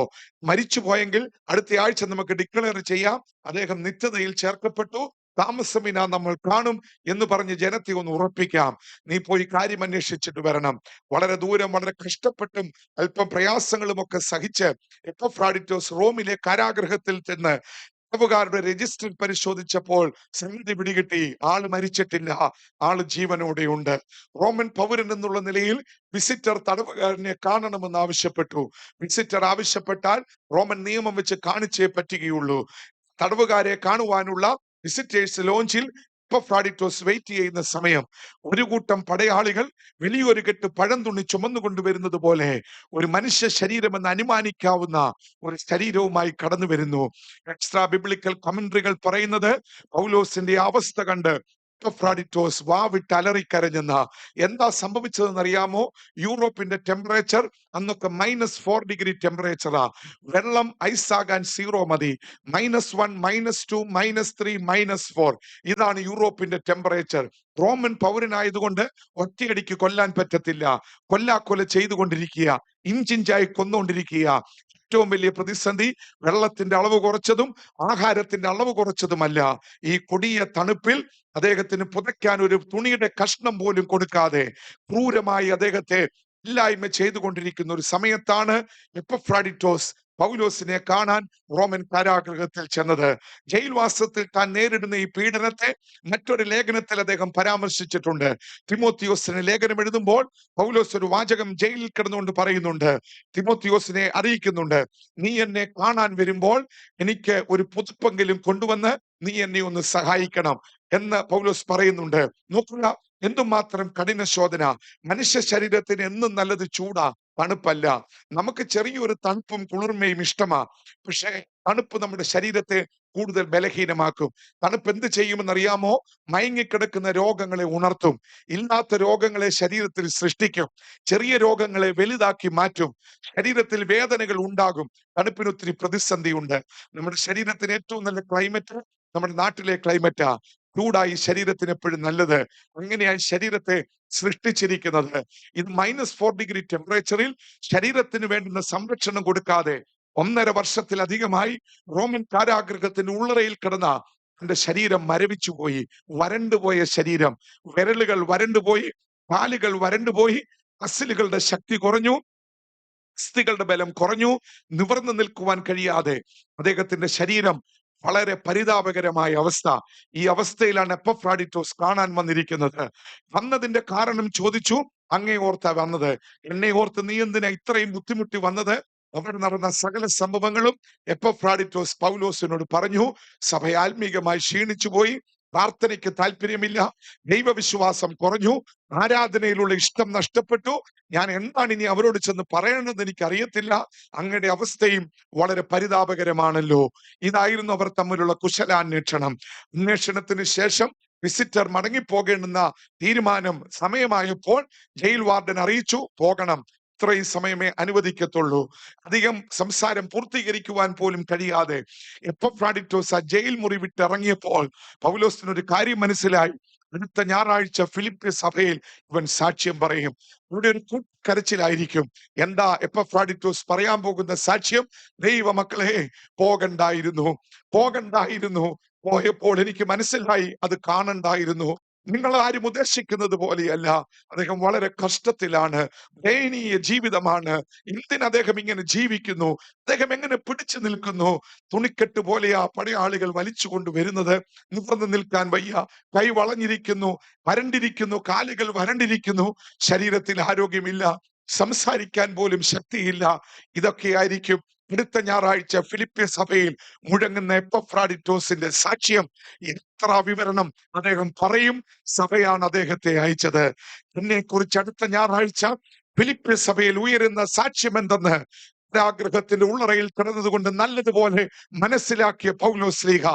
മരിച്ചു പോയെങ്കിൽ അടുത്ത ആഴ്ച നമുക്ക് ഡിക്ലെയർ ചെയ്യാം, അദ്ദേഹം നിത്യതയിൽ ചേർക്കപ്പെട്ടു, താമസമിന നമ്മൾ കാണും എന്ന് പറഞ്ഞ് ജനത്തെ ഒന്ന് ഉറപ്പിക്കാം. നീ പോയി കാര്യം അന്വേഷിച്ചിട്ട് വരണം. വളരെ ദൂരം, വളരെ കഷ്ടപ്പെട്ടും അല്പം പ്രയാസങ്ങളും ഒക്കെ സഹിച്ച് എപ്പഫ്രാഡിത്തോസ് റോമിലെ കാരാഗൃഹത്തിൽ ചെന്ന് തടവുകാരുടെ രജിസ്റ്റർ പരിശോധിച്ചപ്പോൾ സംഗതി പിടികിട്ടി. ആള് മരിച്ചിട്ടില്ല, ആള് ജീവനോടെ ഉണ്ട്. റോമൻ പൗരൻ എന്നുള്ള നിലയിൽ വിസിറ്റർ തടവുകാരനെ കാണണമെന്ന് ആവശ്യപ്പെട്ടു. വിസിറ്റർ ആവശ്യപ്പെട്ടാൽ റോമൻ നിയമം വെച്ച് കാണിച്ചേ പറ്റുകയുള്ളൂ. തടവുകാരെ കാണുവാനുള്ള വിസിറ്റേഴ്സ് ലോഞ്ചിൽ എപ്പഫ്രാഡിറ്റോസ് വെയിറ്റ് ചെയ്യുന്ന സമയം ഒരു കൂട്ടം പടയാളികൾ വലിയൊരു കെട്ട് പഴം തുണി ചുമന്നുകൊണ്ടുവരുന്നത് പോലെ ഒരു മനുഷ്യ ശരീരം എന്ന് അനുമാനിക്കാവുന്ന ഒരു ശരീരവുമായി കടന്നു വരുന്നു. എക്സ്ട്രാ ബിബ്ലിക്കൽ കമന്ററികൾ പറയുന്നത് പൗലോസിന്റെ അവസ്ഥ കണ്ട് എപ്പഫ്രാഡിറ്റോസ് വാവിട്ട് അലറിക്കരഞ്ഞെന്ന. എന്താ സംഭവിച്ചതെന്ന് അറിയാമോ? യൂറോപ്പിന്റെ ടെമ്പറേച്ചർ അന്നൊക്കെ -4 ഡിഗ്രി ടെമ്പറേച്ചറാ. വെള്ളം ഐസാകാൻ 0 മതി. -1, -2, -3, -4 ഇതാണ് യൂറോപ്പിന്റെ ടെമ്പറേച്ചർ. റോമൻ പൗരനായതുകൊണ്ട് ഒറ്റയടിക്ക് കൊല്ലാൻ പറ്റത്തില്ല. കൊല്ലാക്കൊല ചെയ്തുകൊണ്ടിരിക്കുക, ഇഞ്ചിഞ്ചായി കൊന്നുകൊണ്ടിരിക്കുക. ഏറ്റവും വലിയ പ്രതിസന്ധി വെള്ളത്തിന്റെ അളവ് കുറച്ചതും ആഹാരത്തിന്റെ അളവ് കുറച്ചതുമല്ല, ഈ കൊടിയ തണുപ്പിൽ അദ്ദേഹത്തിന് പുതയ്ക്കാൻ ഒരു തുണിയുടെ കഷ്ണം പോലും കൊടുക്കാതെ ക്രൂരമായി അദ്ദേഹത്തെ ഇല്ലായ്മ ചെയ്തുകൊണ്ടിരിക്കുന്ന ഒരു സമയത്താണ് എപ്പഫ്രാഡിറ്റോസ് പൗലോസിനെ കാണാൻ റോമൻ കാരാഗൃഹത്തിൽ ചെന്നത്. ജയിൽവാസത്തിൽ താൻ നേരിടുന്ന ഈ പീഡനത്തെ മറ്റൊരു ലേഖനത്തിൽ അദ്ദേഹം പരാമർശിച്ചിട്ടുണ്ട്. തിമോത്തിയോസിന് ലേഖനം എഴുതുമ്പോൾ പൗലോസ് ഒരു വാചകം ജയിലിൽ കിടന്നുകൊണ്ട് പറയുന്നുണ്ട്, തിമോത്തിയോസിനെ അറിയിക്കുന്നുണ്ട്, നീ എന്നെ കാണാൻ വരുമ്പോൾ എനിക്ക് ഒരു പുതുപ്പെങ്കിലും കൊണ്ടുവന്ന് നീ എന്നെ ഒന്ന് സഹായിക്കണം എന്ന് പൗലോസ് പറയുന്നുണ്ട്. നോക്കുക, എന്തുമാത്രം കഠിന ശോധന. മനുഷ്യ ശരീരത്തിന് എന്നും നല്ലത് ചൂടാ, തണുപ്പല്ല. നമുക്ക് ചെറിയൊരു തണുപ്പും കുളിർമയും ഇഷ്ടമാ. പക്ഷേ തണുപ്പ് നമ്മുടെ ശരീരത്തെ കൂടുതൽ ബലഹീനമാക്കും. തണുപ്പ് എന്ത് ചെയ്യുമെന്നറിയാമോ? മയങ്ങിക്കിടക്കുന്ന രോഗങ്ങളെ ഉണർത്തും, ഇല്ലാത്ത രോഗങ്ങളെ ശരീരത്തിൽ സൃഷ്ടിക്കും, ചെറിയ രോഗങ്ങളെ വലുതാക്കി മാറ്റും, ശരീരത്തിൽ വേദനകൾ ഉണ്ടാകും. തണുപ്പിന് ഒത്തിരി പ്രതിസന്ധിയുണ്ട്. നമ്മുടെ ശരീരത്തിന് ഏറ്റവും നല്ല ക്ലൈമറ്റ് നമ്മുടെ നാട്ടിലെ ക്ലൈമറ്റാ. ചൂടായി ശരീരത്തിന് എപ്പോഴും നല്ലത്. അങ്ങനെയായി ശരീരത്തെ സൃഷ്ടിച്ചിരിക്കുന്നത്. ഇത് -4 ഡിഗ്രി ടെമ്പറേച്ചറിൽ ശരീരത്തിന് വേണ്ടുന്ന സംരക്ഷണം കൊടുക്കാതെ 1.5 വർഷത്തിലധികമായി റോമൻ കാരാഗൃഹത്തിന്റെ ഉള്ളറയിൽ കിടന്ന എന്റെ ശരീരം മരവിച്ചുപോയി. വരണ്ടുപോയ ശരീരം, വിരലുകൾ വരണ്ടുപോയി, കാലുകൾ വരണ്ടുപോയി, മസിലുകളുടെ ശക്തി കുറഞ്ഞു, അസ്ഥികളുടെ ബലം കുറഞ്ഞു, നിവർന്നു നിൽക്കുവാൻ കഴിയാതെ അദ്ദേഹത്തിന്റെ ശരീരം വളരെ പരിതാപകരമായ അവസ്ഥ. ഈ അവസ്ഥയിലാണ് എപ്പഫ്രാഡിറ്റോസ് കാണാൻ വന്നിരിക്കുന്നത്. വന്നതിന്റെ കാരണം ചോദിച്ചു. അങ്ങേ ഓർത്താ വന്നത്. എന്നെ ഓർത്ത് നീ എന്തിനാ ഇത്രയും ബുദ്ധിമുട്ടി വന്നത്? അവിടെ നടന്ന സകല സംഭവങ്ങളും എപ്പഫ്രാഡിറ്റോസ് പൗലോസിനോട് പറഞ്ഞു. സഭ ആത്മീകമായി ക്ഷീണിച്ചു പോയി, പ്രാർത്ഥനയ്ക്ക് താല്പര്യമില്ല, ദൈവവിശ്വാസം കുറഞ്ഞു, ആരാധനയിലുള്ള ഇഷ്ടം നഷ്ടപ്പെട്ടു. ഞാൻ എന്താണ് ഇനി അവരോട് ചെന്ന് പറയണമെന്ന് എനിക്ക് അറിയത്തില്ല. അങ്ങയുടെ അവസ്ഥയും വളരെ പരിതാപകരമാണല്ലോ. ഇതായിരുന്നു അവർ തമ്മിലുള്ള കുശലാന്വേഷണം. അന്വേഷണത്തിന് ശേഷം വിസിറ്റർ മടങ്ങിപ്പോകേണ്ടുന്ന തീരുമാനം സമയമായപ്പോൾ ജയിൽ വാർഡൻ അറിയിച്ചു, പോകണം, ഇത്രയും സമയമേ അനുവദിക്കത്തുള്ളൂ. അധികം സംസാരം പൂർത്തീകരിക്കുവാൻ പോലും കഴിയാതെ എപ്പഫ്രാഡിറ്റോസ് ആ ജയിൽ മുറി വിട്ടിറങ്ങിയപ്പോൾ പൗലോസിനൊരു കാര്യം മനസ്സിലായി. അടുത്ത ഞായറാഴ്ച ഫിലിപ്പി സഭയിൽ ഇവൻ സാക്ഷ്യം പറയും. ഇവിടെ ഒരു കരച്ചിലായിരിക്കും. എന്താ എപ്പഫ്രാഡിറ്റോസ് പറയാൻ പോകുന്ന സാക്ഷ്യം? ദൈവമക്കളെ, പോകണ്ടായിരുന്നു, പോകണ്ടായിരുന്നു. പോയപ്പോൾ എനിക്ക് മനസ്സിലായി അത് കാണണ്ടായിരുന്നു. നിങ്ങൾ ആരും ഉദ്ദേശിക്കുന്നത് പോലെയല്ല. അദ്ദേഹം വളരെ കഷ്ടത്തിലാണ്, ദയനീയ ജീവിതമാണ്. എന്തിന് അദ്ദേഹം ഇങ്ങനെ ജീവിക്കുന്നു? അദ്ദേഹം എങ്ങനെ പിടിച്ചു നിൽക്കുന്നു? തുണിക്കെട്ട് പോലെയാ പടയാളികൾ വലിച്ചു കൊണ്ടുവരുന്നത്. നിവർന്നു നിൽക്കാൻ വയ്യ, കൈ വളഞ്ഞിരിക്കുന്നു, വരണ്ടിരിക്കുന്നു, കാലുകൾ വരണ്ടിരിക്കുന്നു, ശരീരത്തിൽ ആരോഗ്യമില്ല, സംസാരിക്കാൻ പോലും ശക്തിയില്ല. ഇതൊക്കെയായിരിക്കും അടുത്ത ഞായറാഴ്ച ഫിലിപ്പി സഭയിൽ മുഴങ്ങുന്ന എപ്പഫ്രാഡിറ്റോസിന്റെ സാക്ഷ്യം. എത്ര വിവരണം അദ്ദേഹം പറയും. സഭയാണ് അദ്ദേഹത്തെ അയച്ചത്. എന്നെ കുറിച്ച് അടുത്ത ഞായറാഴ്ച ഫിലിപ്പി സഭയിൽ ഉയരുന്ന സാക്ഷ്യം എന്തെന്ന് കാരാഗൃഹത്തിന്റെ ഉള്ളറയിൽ കിടന്നതുകൊണ്ട് നല്ലതുപോലെ മനസ്സിലാക്കിയ പൗലോസ് ശ്ലീഹ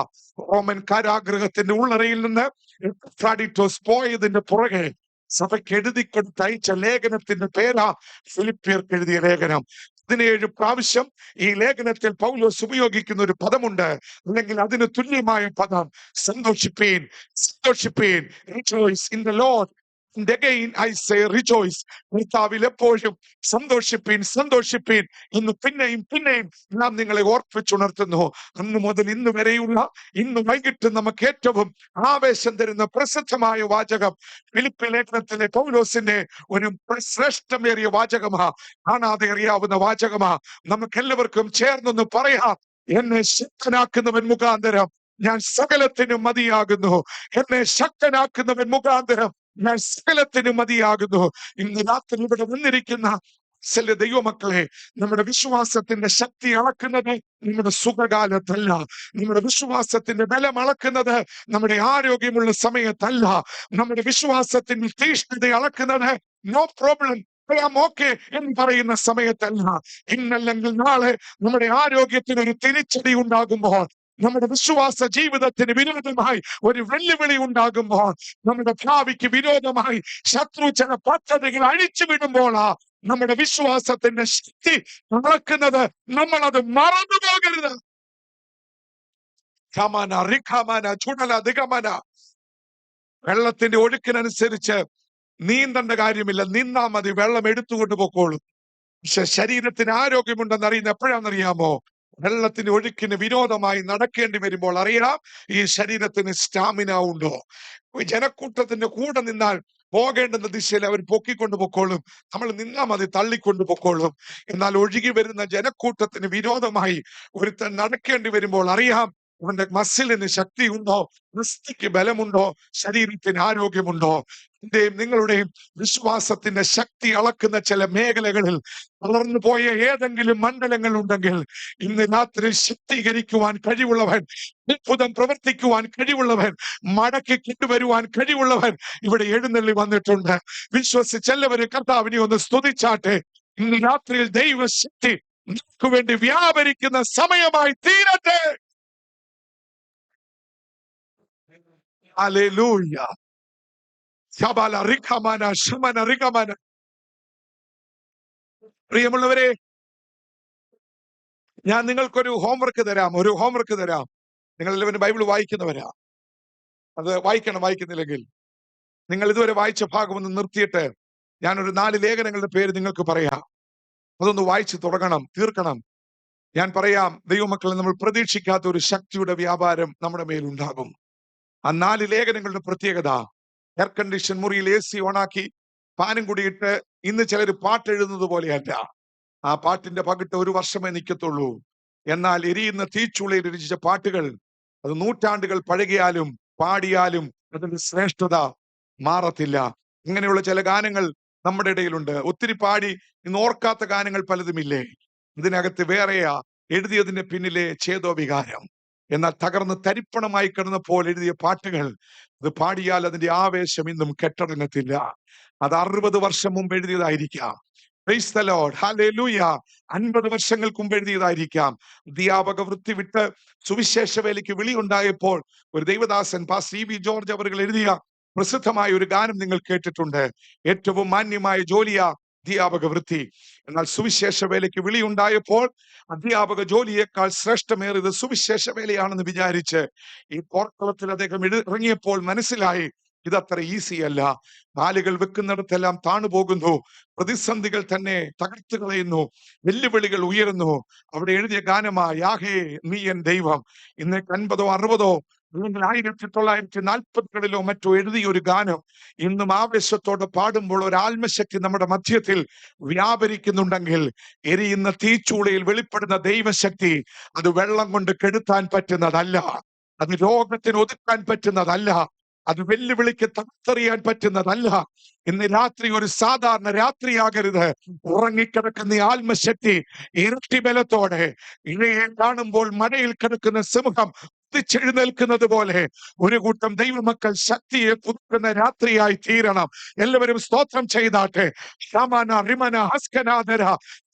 റോമൻ കാരാഗൃഹത്തിന്റെ ഉള്ളറയിൽ നിന്ന് എപ്പഫ്രാഡിറ്റോസ് പോയതിന്റെ പുറകെ സഭയ്ക്ക് എഴുതിക്കൊടുത്ത് അയച്ച ലേഖനത്തിന്റെ പേരാ ഫിലിപ്പിയർക്ക് എഴുതിയ ലേഖനം. 17 പ്രാവശ്യം ഈ ലേഖനത്തിൽ പൗലോസ് ഉപയോഗിക്കുന്ന ഒരു പദമുണ്ട്, അല്ലെങ്കിൽ അതിന് തുല്യമായ പദം സന്തോഷിപ്പീൻ, സന്തോഷിപ്പീൻ, rejoice in the Lord. And again I say rejoice. കർത്താവിൽ എപ്പോഴും സന്തോഷിപ്പീൻ, സന്തോഷിപ്പീൻ എന്ന് പിന്നെയും പിന്നെയും നാം നിങ്ങളെ ഓർപ്പിച്ചുണർത്തുന്നു. അന്ന് മുതൽ ഇന്ന് വരെയുള്ള ഇന്ന് വൈകിട്ട് നമുക്ക് ഏറ്റവും ആവേശം തരുന്ന പ്രസിദ്ധമായ വാചകം ഫിലിപ്പി ലേഖനത്തിലെ പൗലോസിന്റെ ഒരു ശ്രേഷ്ഠമേറിയ വാചകമാ, കാണാതെ അറിയാവുന്ന വാചകമാ. നമുക്ക് എല്ലാവർക്കും ചേർന്നൊന്ന് പറയാം, എന്നെ ശക്തനാക്കുന്നവൻ മുഖാന്തരം ഞാൻ സകലത്തിനും മതിയാകുന്നു. എന്നെ ശക്തനാക്കുന്നവൻ മുഖാന്തരം ഞാൻ സകലത്തിനും മതിയാകുന്നു. ഇന്ന് രാത്രി ഇവിടെ വന്നിരിക്കുന്ന ചില ദൈവമക്കളെ, നമ്മുടെ വിശ്വാസത്തിന്റെ ശക്തി അളക്കുന്നത് നമ്മുടെ സുഖകാലത്തല്ല. നമ്മുടെ വിശ്വാസത്തിന്റെ ബലം അളക്കുന്നത് നമ്മുടെ ആരോഗ്യമുള്ള സമയത്തല്ല. നമ്മുടെ വിശ്വാസത്തിന്റെ തീഷ്ണത അളക്കുന്നത് നോ പ്രോബ്ലം, ഓക്കെ എന്ന് പറയുന്ന സമയത്തല്ല. ഇന്നല്ലെങ്കിൽ നാളെ നമ്മുടെ ആരോഗ്യത്തിന് ഒരു തിരിച്ചടി ഉണ്ടാകുമ്പോൾ, നമ്മുടെ വിശ്വാസ ജീവിതത്തിന് വിരോധമായി ഒരു വെല്ലുവിളി ഉണ്ടാകുമ്പോൾ, നമ്മുടെ ഭാവിക്ക് വിരോധമായി ശത്രു ചില പദ്ധതികൾ അഴിച്ചു വിടുമ്പോളാ നമ്മുടെ വിശ്വാസത്തിന്റെ ശക്തി അളക്കുന്നത്. നമ്മൾ അത് മറന്നു പോകരുത്. വെള്ളത്തിന്റെ ഒഴുക്കിനനുസരിച്ച് നീന്തേണ്ട കാര്യമില്ല, നിന്നാ മതി, വെള്ളം എടുത്തുകൊണ്ട് പോക്കോളും. പക്ഷെ ശരീരത്തിന് ആരോഗ്യമുണ്ടെന്ന് അറിയുന്ന എപ്പോഴാണെന്നറിയാമോ? വെള്ളത്തിന്റെ ഒഴുക്കിന് വിരോധമായി നടക്കേണ്ടി വരുമ്പോൾ അറിയാം ഈ ശരീരത്തിന് സ്റ്റാമിന ഉണ്ടോ. ജനക്കൂട്ടത്തിന്റെ കൂടെ നിന്നാൽ പോകേണ്ടുന്ന ദിശയിൽ അവർ പൊക്കിക്കൊണ്ട് പൊക്കോളും, നമ്മൾ നിന്നാ മതി, തള്ളിക്കൊണ്ട് പൊക്കോളും. എന്നാൽ ഒഴുകി വരുന്ന ജനക്കൂട്ടത്തിന് വിരോധമായി ഒരുത്തൻ നടക്കേണ്ടി വരുമ്പോൾ അറിയാം അവന്റെ മസിലിന് ശക്തിയുണ്ടോ, അസ്ഥിക്ക് ബലമുണ്ടോ, ശരീരത്തിന് ആരോഗ്യമുണ്ടോ. എന്റെയും നിങ്ങളുടെയും വിശ്വാസത്തിന്റെ ശക്തി അളക്കുന്ന ചില മേഖലകളിൽ വളർന്നു പോയ ഏതെങ്കിലും മണ്ഡലങ്ങൾ ഉണ്ടെങ്കിൽ ഇന്ന് രാത്രി ശക്തീകരിക്കുവാൻ കഴിവുള്ളവൻ, അത്ഭുതം പ്രവർത്തിക്കുവാൻ കഴിവുള്ളവൻ, മടക്കി കൊണ്ടുവരുവാൻ കഴിവുള്ളവൻ ഇവിടെ എഴുന്നള്ളി വന്നിട്ടുണ്ട്. വിശ്വസിച്ചെല്ലാവരും കർത്താവിനെ ഒന്ന് സ്തുതിച്ചാട്ടെ. ഇന്ന് രാത്രിയിൽ ദൈവശക്തി നമുക്ക് വേണ്ടി വ്യാപരിക്കുന്ന സമയമായി തീരട്ടെ. ഹല്ലേലൂയ. പ്രിയമുള്ളവരെ, ഞാൻ നിങ്ങൾക്കൊരു ഹോംവർക്ക് തരാം. നിങ്ങൾ എല്ലാവരും ബൈബിൾ വായിക്കുന്നവരാ, അത് വായിക്കണം. വായിക്കുന്നില്ലെങ്കിൽ നിങ്ങൾ ഇതുവരെ വായിച്ച ഭാഗം ഒന്ന് നിർത്തിയിട്ട് ഞാനൊരു 4 ലേഖനങ്ങളുടെ പേര് നിങ്ങൾക്ക് പറയാം. അതൊന്ന് വായിച്ചു തുടങ്ങണം, തീർക്കണം. ഞാൻ പറയാം, ദൈവമക്കളെ, നമ്മൾ പ്രതീക്ഷിക്കാത്ത ഒരു ശക്തിയുടെ വ്യാപാരം നമ്മുടെ മേലുണ്ടാകും. ആ 4 ലേഖനങ്ങളുടെ പ്രത്യേകത, എയർ കണ്ടീഷൻ മുറിയിൽ AC ഓണാക്കി പാനും കൂടിയിട്ട് ഇന്ന് ചിലർ പാട്ട് എഴുതുന്നത് പോലെയല്ല. ആ പാട്ടിന്റെ പകിട്ട് 1 വർഷമേ നിൽക്കത്തുള്ളൂ. എന്നാൽ എരിയുന്ന തീച്ചുളയിൽ രചിച്ച പാട്ടുകൾ അത് നൂറ്റാണ്ടുകൾ പഴകിയാലും പാടിയാലും അതിന്റെ ശ്രേഷ്ഠത മാറത്തില്ല. ഇങ്ങനെയുള്ള ചില ഗാനങ്ങൾ നമ്മുടെ ഇടയിലുണ്ട്. ഒത്തിരി പാടി ഇന്ന് ഓർക്കാത്ത ഗാനങ്ങൾ പലതുമില്ലേ? ഇതിനകത്ത് വേറെയാ എഴുതിയതിന്റെ പിന്നിലെ ചേതോവികാരം. എന്നാൽ തകർന്ന് തരിപ്പണമായി കിടന്നപ്പോൾ എഴുതിയ പാട്ടുകൾ, അത് പാടിയാൽ അതിന്റെ ആവേശം ഇന്നും കെട്ടടങ്ങത്തില്ല. അത് 60 വർഷം മുമ്പ് എഴുതിയതായിരിക്കാം. Praise the Lord, hallelujah. 50 വർഷങ്ങൾക്ക് മുമ്പ് എഴുതിയതായിരിക്കാം. അധ്യാപക വൃത്തി വിട്ട് സുവിശേഷ വേലയ്ക്ക് വിളിയുണ്ടായപ്പോൾ ഒരു ദൈവദാസൻ പാസ്റ്റർ EB ജോർജ് അവർ എഴുതിയ പ്രസിദ്ധമായ ഒരു ഗാനം നിങ്ങൾ കേട്ടിട്ടുണ്ട്. ഏറ്റവും മാന്യമായ ജോലിയാ അധ്യാപക വൃത്തി. എന്നാൽ സുവിശേഷ വേലയ്ക്ക് വിളിയുണ്ടായപ്പോൾ അധ്യാപക ജോലിയേക്കാൾ ശ്രേഷ്ഠമേറിയത് സുവിശേഷ വേലയാണെന്ന് വിചാരിച്ച് ഈ പോർക്കളത്തിൽ അദ്ദേഹം ഇറങ്ങിയപ്പോൾ മനസ്സിലായി ഇതത്ര ഈസി അല്ല. കാലുകൾ വെക്കുന്നിടത്തെല്ലാം താണുപോകുന്നു, പ്രതിസന്ധികൾ തന്നെ തകർത്തു കളയുന്നു, വെല്ലുവിളികൾ ഉയരുന്നു. അവിടെ എഴുതിയ ഗാനമാ യാഹേ നീ എൻ ദൈവം. ഇന്ന് 50ഓ 60ഓ അല്ലെങ്കിൽ 1940കളിലോ മറ്റോ എഴുതിയ ഒരു ഗാനം ഇന്നും ആവേശത്തോടെ പാടുമ്പോൾ ഒരു ആത്മശക്തി നമ്മുടെ മധ്യത്തിൽ വ്യാപരിക്കുന്നുണ്ടെങ്കിൽ, എരിയുന്ന തീച്ചൂളയിൽ വെളിപ്പെടുന്ന ദൈവശക്തി അത് വെള്ളം കൊണ്ട് കെടുത്താൻ പറ്റുന്നതല്ല, അത് രോഗത്തിന് ഒതുക്കാൻ പറ്റുന്നതല്ല, അത് വെല്ലുവിളിക്ക് തകർത്തെറിയാൻ പറ്റുന്നതല്ല. ഇന്ന് രാത്രി ഒരു സാധാരണ രാത്രിയാകരുത്. ഉറങ്ങിക്കിടക്കുന്ന ആത്മശക്തി ഇരട്ടി ബലത്തോടെ ഇഴയെ കാണുമ്പോൾ മഴയിൽ കിടക്കുന്ന സിംഹം എഴുന്നേൽക്കുന്നത് പോലെ ഒരു കൂട്ടം ദൈവമക്കൾ ശക്തിയെ പുതുക്കുന്ന രാത്രിയായി തീരണം. എല്ലാവരും സ്തോത്രം ചെയ്താട്ടെ.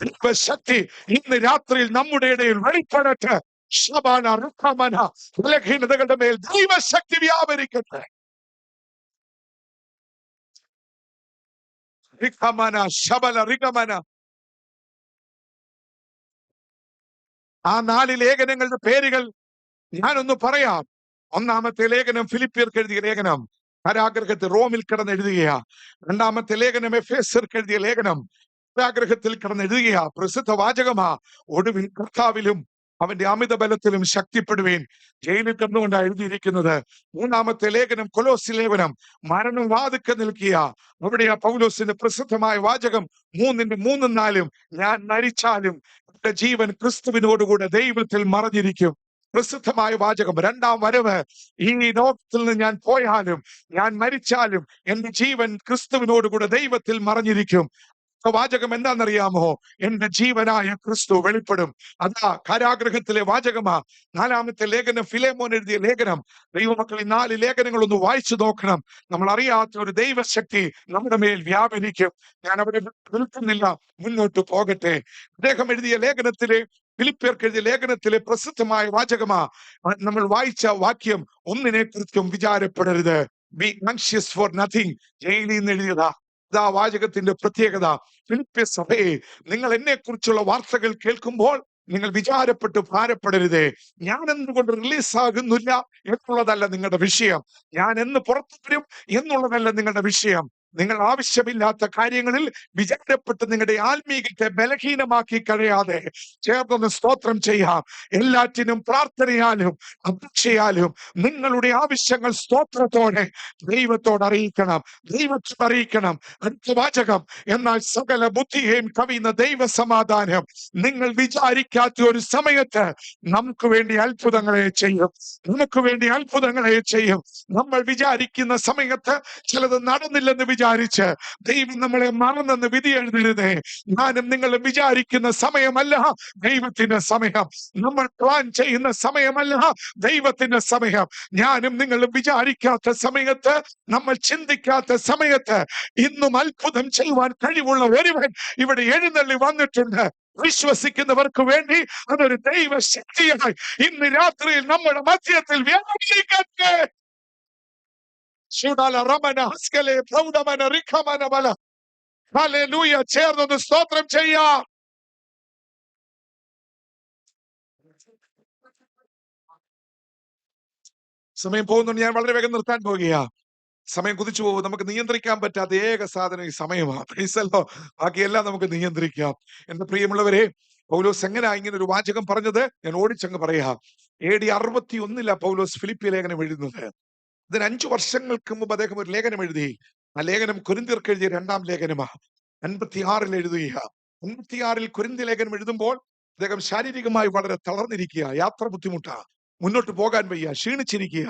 ദൈവശക്തി ഇന്ന് രാത്രിയിൽ നമ്മുടെ ഇടയിൽ വെളിപ്പെടട്ടെ. ബലഹീനതകളുടെ മേൽ ദൈവശക്തി വ്യാപരിക്കട്ടെ. ആ 4 ലേഖനങ്ങളുടെ പേരുകൾ ഞാനൊന്ന് പറയാം. ഒന്നാമത്തെ ലേഖനം ഫിലിപ്പിയർക്ക് എഴുതിയ ലേഖനം, കാരാഗ്രഹത്തിൽ റോമിൽ കിടന്ന് എഴുതുകയാ. രണ്ടാമത്തെ ലേഖനം എഫേസ്യർക്ക് എഴുതിയ ലേഖനം, കാരാഗ്രഹത്തിൽ കിടന്ന് എഴുതുകയാ. പ്രസിദ്ധ വാചകമാ, ഒടുവിൽ കർത്താവിലും അവന്റെ അമിത ബലത്തിലും ശക്തിപ്പെടുവേൻ. ജയിലിൽ കിടന്നുകൊണ്ടാണ് എഴുതിയിരിക്കുന്നത്. മൂന്നാമത്തെ ലേഖനം കൊലോസി ലേഖനം, മരണം വാതിൽക്കൽ നിൽക്കുക. അവിടെയാ പൗലോസിന്റെ പ്രസിദ്ധമായ വാചകം 3:3-4, ഞാൻ മരിച്ചാലും എന്റെ ജീവൻ ക്രിസ്തുവിനോടുകൂടെ ദൈവത്തിൽ മറഞ്ഞിരിക്കും. പ്രസിദ്ധമായ വാചകം. രണ്ടാം വരവ്, ഈ ലോകത്തിൽ നിന്ന് ഞാൻ പോയാലും ഞാൻ മരിച്ചാലും എന്റെ ജീവൻ ക്രിസ്തുവിനോടുകൂടെ ദൈവത്തിൽ മറഞ്ഞിരിക്കും. വാചകം എന്താണെന്നറിയാമോ? എന്റെ ജീവനായ ക്രിസ്തു വെളിപ്പെടും. അതാ കാരാഗ്രഹത്തിലെ വാചകമാ. 4-ാമത്തെ ലേഖനം, ഫിലേമോൻ എഴുതിയ ലേഖനം. ദൈവമക്കൾ ഈ 4 ലേഖനങ്ങളൊന്ന് വായിച്ചു നോക്കണം. നമ്മൾ അറിയാത്ത ഒരു ദൈവശക്തി നമ്മുടെ മേൽ വ്യാപരിക്കും. ഞാൻ അവിടെ നിൽക്കുന്നില്ല, മുന്നോട്ട് പോകട്ടെ. അദ്ദേഹം എഴുതിയ ലേഖനത്തിലെ, ഫിലിപ്പിയർക്ക് എഴുതിയ ലേഖനത്തിലെ പ്രസിദ്ധമായ വാചകമാ നമ്മൾ വായിച്ച വാക്യം. ഒന്നിനെ കുറിച്ചും വിചാരപ്പെടരുത്. Be anxious for nothing. ജയിലിൽ നിന്ന് എഴുതിയതാ. ഇതാ വാചകത്തിന്റെ പ്രത്യേകത. ഫിലിപ്പിയ സഭയെ, നിങ്ങൾ എന്നെ കുറിച്ചുള്ള വാർത്തകൾ കേൾക്കുമ്പോൾ നിങ്ങൾ വിചാരപ്പെട്ട് ഭാരപ്പെടരുതേ. ഞാൻ എന്തുകൊണ്ട് റിലീസാകുന്നില്ല എന്നുള്ളതല്ല നിങ്ങളുടെ വിഷയം. ഞാൻ എന്ന് പുറത്തു വരും എന്നുള്ളതല്ല നിങ്ങളുടെ വിഷയം. നിങ്ങൾ ആവശ്യമില്ലാത്ത കാര്യങ്ങളിൽ വിചാരപ്പെട്ട് നിങ്ങളുടെ ആത്മീയത്തെ ബലഹീനമാക്കി കഴിയാതെ ചേർന്ന് സ്തോത്രം ചെയ്യാം. എല്ലാറ്റിനും പ്രാർത്ഥനയാലും അപേക്ഷയാലും നിങ്ങളുടെ ആവശ്യങ്ങൾ സ്തോത്രത്തോടെ ദൈവത്തോട് അറിയിക്കണം. ദൈവത്തോട് അറിയിക്കണം. അടുത്ത വാചകം, എന്നാൽ സകല ബുദ്ധിയെയും കവിയുന്ന ദൈവ സമാധാനം നിങ്ങൾ വിചാരിക്കാത്ത ഒരു സമയത്ത് നമുക്ക് വേണ്ടി അത്ഭുതങ്ങളെ ചെയ്യും. നമുക്ക് വേണ്ടി അത്ഭുതങ്ങളെ ചെയ്യും. നമ്മൾ വിചാരിക്കുന്ന സമയത്ത് ചിലത് നടന്നില്ലെന്ന് വിചാരിച്ച് ദൈവം നമ്മളെ മറന്നെന്ന് വിധി എഴുതരുതേ. ഞാനും നിങ്ങളും വിചാരിക്കുന്ന സമയമല്ല ദൈവത്തിന്റെ സമയം. നമ്മൾ പ്ലാൻ ചെയ്യുന്ന സമയമല്ല ദൈവത്തിന്റെ സമയം. ഞാനും നിങ്ങളും വിചാരിക്കാത്ത സമയത്ത്, നമ്മൾ ചിന്തിക്കാത്ത സമയത്ത് ഇന്നും അത്ഭുതം ചെയ്യുവാൻ കഴിവുള്ള ഒരുവൻ ഇവിടെ എഴുന്നള്ളി വന്നിട്ടുണ്ട്. വിശ്വസിക്കുന്നവർക്ക് വേണ്ടി അതൊരു ദൈവശക്തിയായി ഇന്ന് രാത്രിയിൽ നമ്മുടെ മധ്യത്തിൽ വ്യാപരിക്കട്ടെ. ഹല്ലേലൂയ. ചേർന്നൊന്ന് സ്തോത്രം ചെയ്യാം. സമയം പോകുന്നുണ്ട്. ഞാൻ വളരെ വേഗം നിർത്താൻ പോകുകയാ. സമയം കുതിച്ചു പോകും. നമുക്ക് നിയന്ത്രിക്കാൻ പറ്റാത്ത ഏക സാധനം ഈ സമയമാണ്. പ്രൈസല്ലോ. ബാക്കിയെല്ലാം നമുക്ക് നിയന്ത്രിക്കാം. എന്റെ പ്രിയമുള്ളവരെ, പൗലോസ് എങ്ങനെയാ ഇങ്ങനെ ഒരു വാചകം പറഞ്ഞത്? ഞാൻ ഓടിച്ചങ്ങ് പറയാം. AD 61 പൗലോസ് ഫിലിപ്പിയ ലേഖനം എഴുതുന്നത്. ഇതിന് 5 വർഷങ്ങൾക്ക് മുമ്പ് അദ്ദേഹം ഒരു ലേഖനം എഴുതി. ആ ലേഖനം കൊരിന്ത്യർക്ക് എഴുതിയ 2-ാം ലേഖനമാ. 56 എഴുതുക. 56 കൊരിന്ത്യ ലേഖനം എഴുതുമ്പോൾ അദ്ദേഹം ശാരീരികമായി വളരെ തളർന്നിരിക്കുക. യാത്ര ബുദ്ധിമുട്ടാ. മുന്നോട്ട് പോകാൻ വയ്യ. ക്ഷീണിച്ചിരിക്കുക.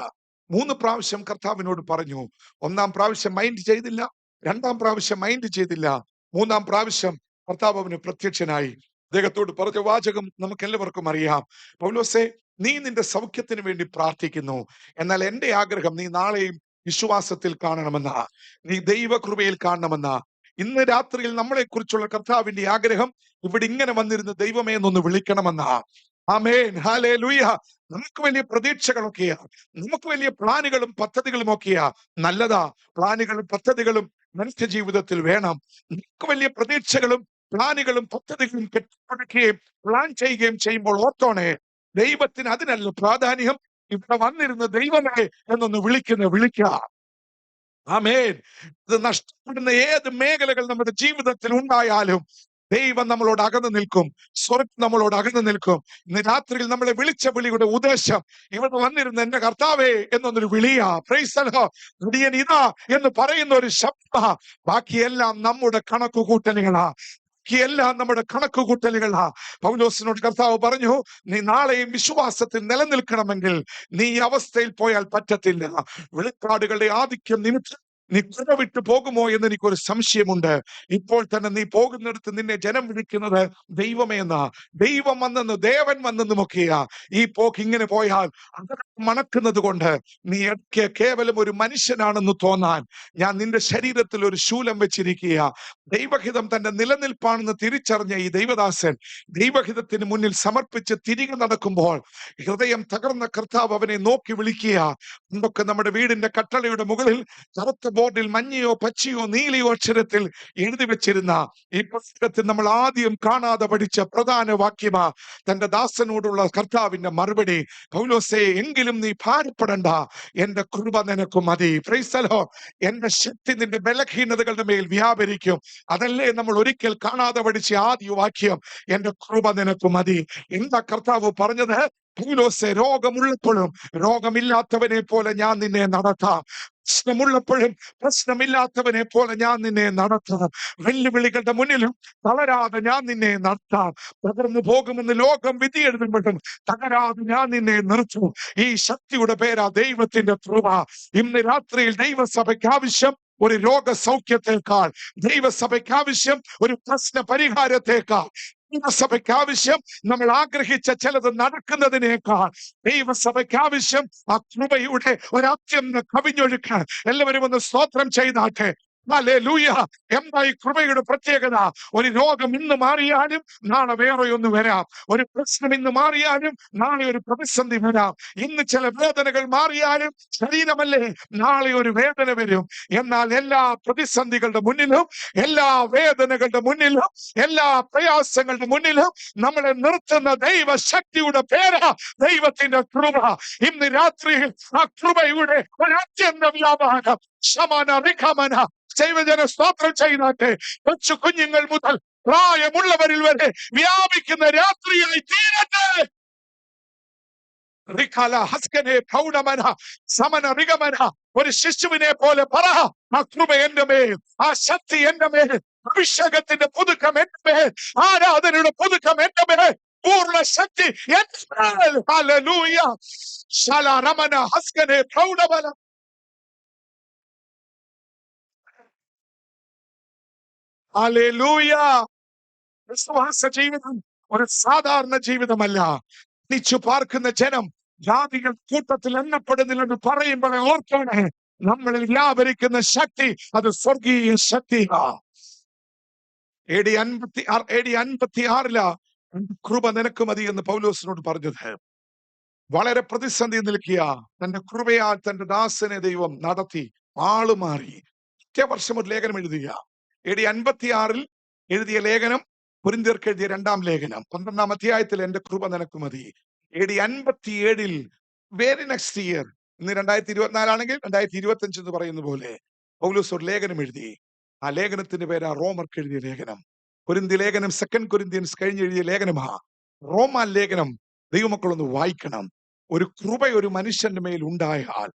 3 പ്രാവശ്യം കർത്താവിനോട് പറഞ്ഞു. 1-ാം പ്രാവശ്യം മൈൻഡ് ചെയ്തില്ല. 2-ാം പ്രാവശ്യം മൈൻഡ് ചെയ്തില്ല. 3-ാം പ്രാവശ്യം കർത്താവ് അവന് പ്രത്യക്ഷനായി. അദ്ദേഹത്തോട് പറഞ്ഞ വാചകം നമുക്ക് എല്ലാവർക്കും അറിയാം. പൗലോസേ, നീ നിന്റെ സൗഖ്യത്തിന് വേണ്ടി പ്രാർത്ഥിക്കുന്നു. എന്നാൽ എന്റെ ആഗ്രഹം നീ നാളെയും വിശ്വാസത്തിൽ കാണണമെന്നാ, നീ ദൈവകൃപയിൽ കാണണമെന്നാ. ഇന്ന് രാത്രിയിൽ നമ്മളെ കുറിച്ചുള്ള കർത്താവിന്റെ ആഗ്രഹം ഇവിടെ ഇങ്ങനെ വന്നിരുന്ന് ദൈവമേ എന്നൊന്ന് വിളിക്കണമെന്നാ. ആമേൻ. ഹല്ലേലൂയ. നമുക്ക് വലിയ പ്രതീക്ഷകളൊക്കെയാ. നമുക്ക് വലിയ പ്ലാനുകളും പദ്ധതികളും ഒക്കെയാ. നല്ലതാ. പ്ലാനുകളും പദ്ധതികളും മനുഷ്യ ജീവിതത്തിൽ വേണം. നമുക്ക് വലിയ പ്രതീക്ഷകളും പ്ലാനുകളും പദ്ധതികളും കെട്ടിപ്പടുക്കുകയും പ്ലാൻ ചെയ്യുകയും ചെയ്യുമ്പോൾ ഓർത്തോണേ, ദൈവത്തിന് അതിനല്ല പ്രാധാന്യം. ഇവിടെ വന്നിരുന്ന ദൈവമേ എന്നൊന്ന് വിളിക്കുക. ആമേൻ. ഇത് നഷ്ടപ്പെടുന്ന ഏത് മേഖലകൾ നമ്മുടെ ജീവിതത്തിൽ ഉണ്ടായാലും ദൈവം നമ്മളോട് അകന്നു നിൽക്കും. സ്വർഗ്ഗം നമ്മളോട് അകന്നു നിൽക്കും. ഇന്ന് രാത്രിയിൽ നമ്മളെ വിളിച്ച വിളിയുടെ ഉദ്ദേശം ഇവിടെ വന്നിരുന്ന എന്റെ കർത്താവേ എന്നൊന്നൊരു വിളിയാ. Praise the Lord. അടിയൻ ഇതാ എന്ന് പറയുന്ന ഒരു ശബ്ദ. ബാക്കിയെല്ലാം നമ്മുടെ കണക്കുകൂട്ടലുകളാ. എല്ലാം നമ്മുടെ കണക്കുകൂട്ടലുകളാ. പൗലോസിനോട് കർത്താവ് പറഞ്ഞു, നീ നാളെയും വിശ്വാസത്തിൽ നിലനിൽക്കണമെങ്കിൽ നീ ഈ അവസ്ഥയിൽ പോയാൽ പറ്റത്തില്ല. വെളിപ്പാടുകളുടെ ആധിക്യം നിമിത്തം നീ കുറവിട്ട് പോകുമോ എന്ന് എനിക്കൊരു സംശയമുണ്ട്. ഇപ്പോൾ തന്നെ നീ പോകുന്നിടത്ത് നിന്നെ ജനം വിളിക്കുന്നത് ദൈവമേ എന്നാ. ദൈവം വന്നെന്ന്, ദേവൻ വന്നെന്നുമൊക്കെയാ. ഈ പോക്ക് ഇങ്ങനെ പോയാൽ മണക്കുന്നത് കൊണ്ട് നീ കേവലം ഒരു മനുഷ്യനാണെന്ന് തോന്നാൻ ഞാൻ നിന്റെ ശരീരത്തിൽ ഒരു ശൂലം വെച്ചിരിക്കുക. ദൈവഹിതം തന്റെ നിലനിൽപ്പാണെന്ന് തിരിച്ചറിഞ്ഞ ഈ ദൈവദാസൻ ദൈവഹിതത്തിന് മുന്നിൽ സമർപ്പിച്ച് തിരികെ നടക്കുമ്പോൾ ഹൃദയം തകർന്ന കർത്താവ് അവനെ നോക്കി വിളിക്കുക. എന്തൊക്കെ നമ്മുടെ വീടിന്റെ കട്ടളയുടെ മുകളിൽ കറുത്ത ബോർഡിൽ മഞ്ഞയോ പച്ചയോ നീലയോ അക്ഷരത്തിൽ എഴുതി വെച്ചിരുന്ന ഈ പുസ്തകത്തിൽ നമ്മൾ ആദ്യം കാണാതെ പഠിച്ച പ്രധാന വാക്യമാ തന്റെ ദാസനോടുള്ള കർത്താവിന്റെ മറുപടി. പൗലോസേ, എങ്കിലും നീ ഭാരപ്പെടണ്ട, എന്റെ കൃപ നിനക്ക് മതി. Price the Lord. എന്റെ ശക്തി നിന്റെ ബലഹീനതകളുടെ മേൽ വ്യാപരിക്കും. അതല്ലേ നമ്മൾ ഒരിക്കൽ കാണാതെ പഠിച്ച ആദ്യ വാക്യം, എന്റെ കൃപ നിനക്ക് മതി. എന്താ കർത്താവ് പറഞ്ഞത്? പൗലോസേ, രോഗമുള്ളപ്പോഴും രോഗമില്ലാത്തവനെ പോലെ ഞാൻ നിന്നെ നടത്താം. പ്രശ്നമുള്ളപ്പോഴും പ്രശ്നമില്ലാത്തവനെ പോലെ ഞാൻ നിന്നെ നടത്താം. വെല്ലുവിളികളുടെ മുന്നിലും തളരാതെ ഞാൻ നിന്നെ നടത്താം. തകർന്നു പോകുമെന്ന് ലോകം വിധി എഴുതുമ്പോഴും തകരാതെ ഞാൻ നിന്നെ നിർത്തും. ഈ ശക്തിയുടെ പേരാ ദൈവത്തിന്റെ കൃപ. ഇന്ന് രാത്രിയിൽ ദൈവസഭയ്ക്ക് ആവശ്യം ഒരു രോഗസൗഖ്യത്തേക്കാൾ, ദൈവസഭയ്ക്ക് ആവശ്യം ഒരു പ്രശ്ന പരിഹാരത്തേക്കാൾ, ദൈവസഭയ്ക്ക് ആവശ്യം നമ്മൾ ആഗ്രഹിച്ച ചിലത് നടക്കുന്നതിനേക്കാൾ, ദൈവസഭയ്ക്ക് ആവശ്യം ആ കൃപയുടെ ഒരു അത്യന്ത കവിഞ്ഞൊഴുക്ക്. എല്ലാവരും ഒന്ന് സ്തോത്രം ചെയ്താട്ടെ. ഹല്ലേലൂയ. എന്താ ഈ കൃപയുടെ പ്രത്യേകത? ഒരു രോഗം ഇന്ന് മാറിയാലും നാളെ വേറെ ഒന്ന് വരാം. ഒരു പ്രശ്നം ഇന്ന് മാറിയാലും നാളെ ഒരു പ്രതിസന്ധി വരാം. ഇന്ന് ചില വേദനകൾ മാറിയാലും ശരീരമല്ലേ, നാളെ ഒരു വേദന വരും. എന്നാൽ എല്ലാ പ്രതിസന്ധികളുടെ മുന്നിലും, എല്ലാ വേദനകളുടെ മുന്നിലും, എല്ലാ പ്രയാസങ്ങളുടെ മുന്നിലും നമ്മളെ നിർത്തുന്ന ദൈവശക്തിയുടെ പേരാ ദൈവത്തിന്റെ കൃപ. ഇന്ന് രാത്രിയിൽ ആ കൃപയുടെ ഒരു അത്യന്ത വ്യാപാരം ശമന റിഖമന ദൈവജന സ്തോത്രം ചെയ്താട്ടെ. കൊച്ചു കുഞ്ഞുങ്ങൾ മുതൽ പ്രായമുള്ളവരിൽ വരെ വ്യാപിക്കുന്ന രാത്രിയായി തീരട്ടെ. ഒരു ശിശുവിനെ പോലെ പറ, ആ കൃപ എന്റെ മേൽ, ആ ശക്തി എന്റെ മേൽ, അഭിഷേകത്തിന്റെ പുതുക്കം എന്റെ മേൽ, ആരാധനയുടെ പുതുക്കം എന്റെ മേൽ, പൂർണ്ണ ശക്തി എന്റെ മേൽ. ഹല്ലേലൂയ. ശലരമന ഹസ്കനെ പ്രൗഢബല. ഹല്ലേലൂയ. വിശ്വാസ ജീവിതം ഒരു സാധാരണ ജീവിതമല്ല. തിരിച്ചു പാർക്കുന്ന ജനം ജാതികൾ കൂട്ടത്തിൽ എണ്ണപ്പെടുന്നില്ലെന്ന് പറയുമ്പോൾ ഓർക്കണേ, നമ്മളിൽ വ്യാപരിക്കുന്ന ശക്തി അത് സ്വർഗീയ ശക്തിയാ. AD 56 കൃപ നിനക്ക് മതി എന്ന് പൗലോസിനോട് പറഞ്ഞത്. വളരെ പ്രതിസന്ധി നിൽക്കുക, തന്റെ കൃപയാൽ തന്റെ ദാസനെ ദൈവം നടത്തി, ആള് മാറി. ഒറ്റ വർഷം ഒരു ലേഖനം എഴുതുക. AD 56 എഴുതിയ ലേഖനം, കൊരിന്ത്യർക്ക് എഴുതിയ 2-ാം ലേഖനം 12-ാം അധ്യായത്തിൽ എന്റെ കൃപ നിനക്ക് മതി. AD 57 വെരി നെക്സ്റ്റ് ഇയർ, ഇന്ന് 2024 ആണെങ്കിൽ 2025 എന്ന് പറയുന്ന പോലെ പൗലോസ് ഒരു ലേഖനം എഴുതി. ആ ലേഖനത്തിന്റെ പേരാ റോമർക്ക് എഴുതിയ ലേഖനം. കൊരിന്ത്യ ലേഖനം 2 കൊരിന്ത്യൻസ് കഴിഞ്ഞ് എഴുതിയ ലേഖനമാ. റോമാ ലേഖനം ദൈവമക്കളൊന്ന് വായിക്കണം. ഒരു കൃപ ഒരു മനുഷ്യന്റെ മേൽ ഉണ്ടായാൽ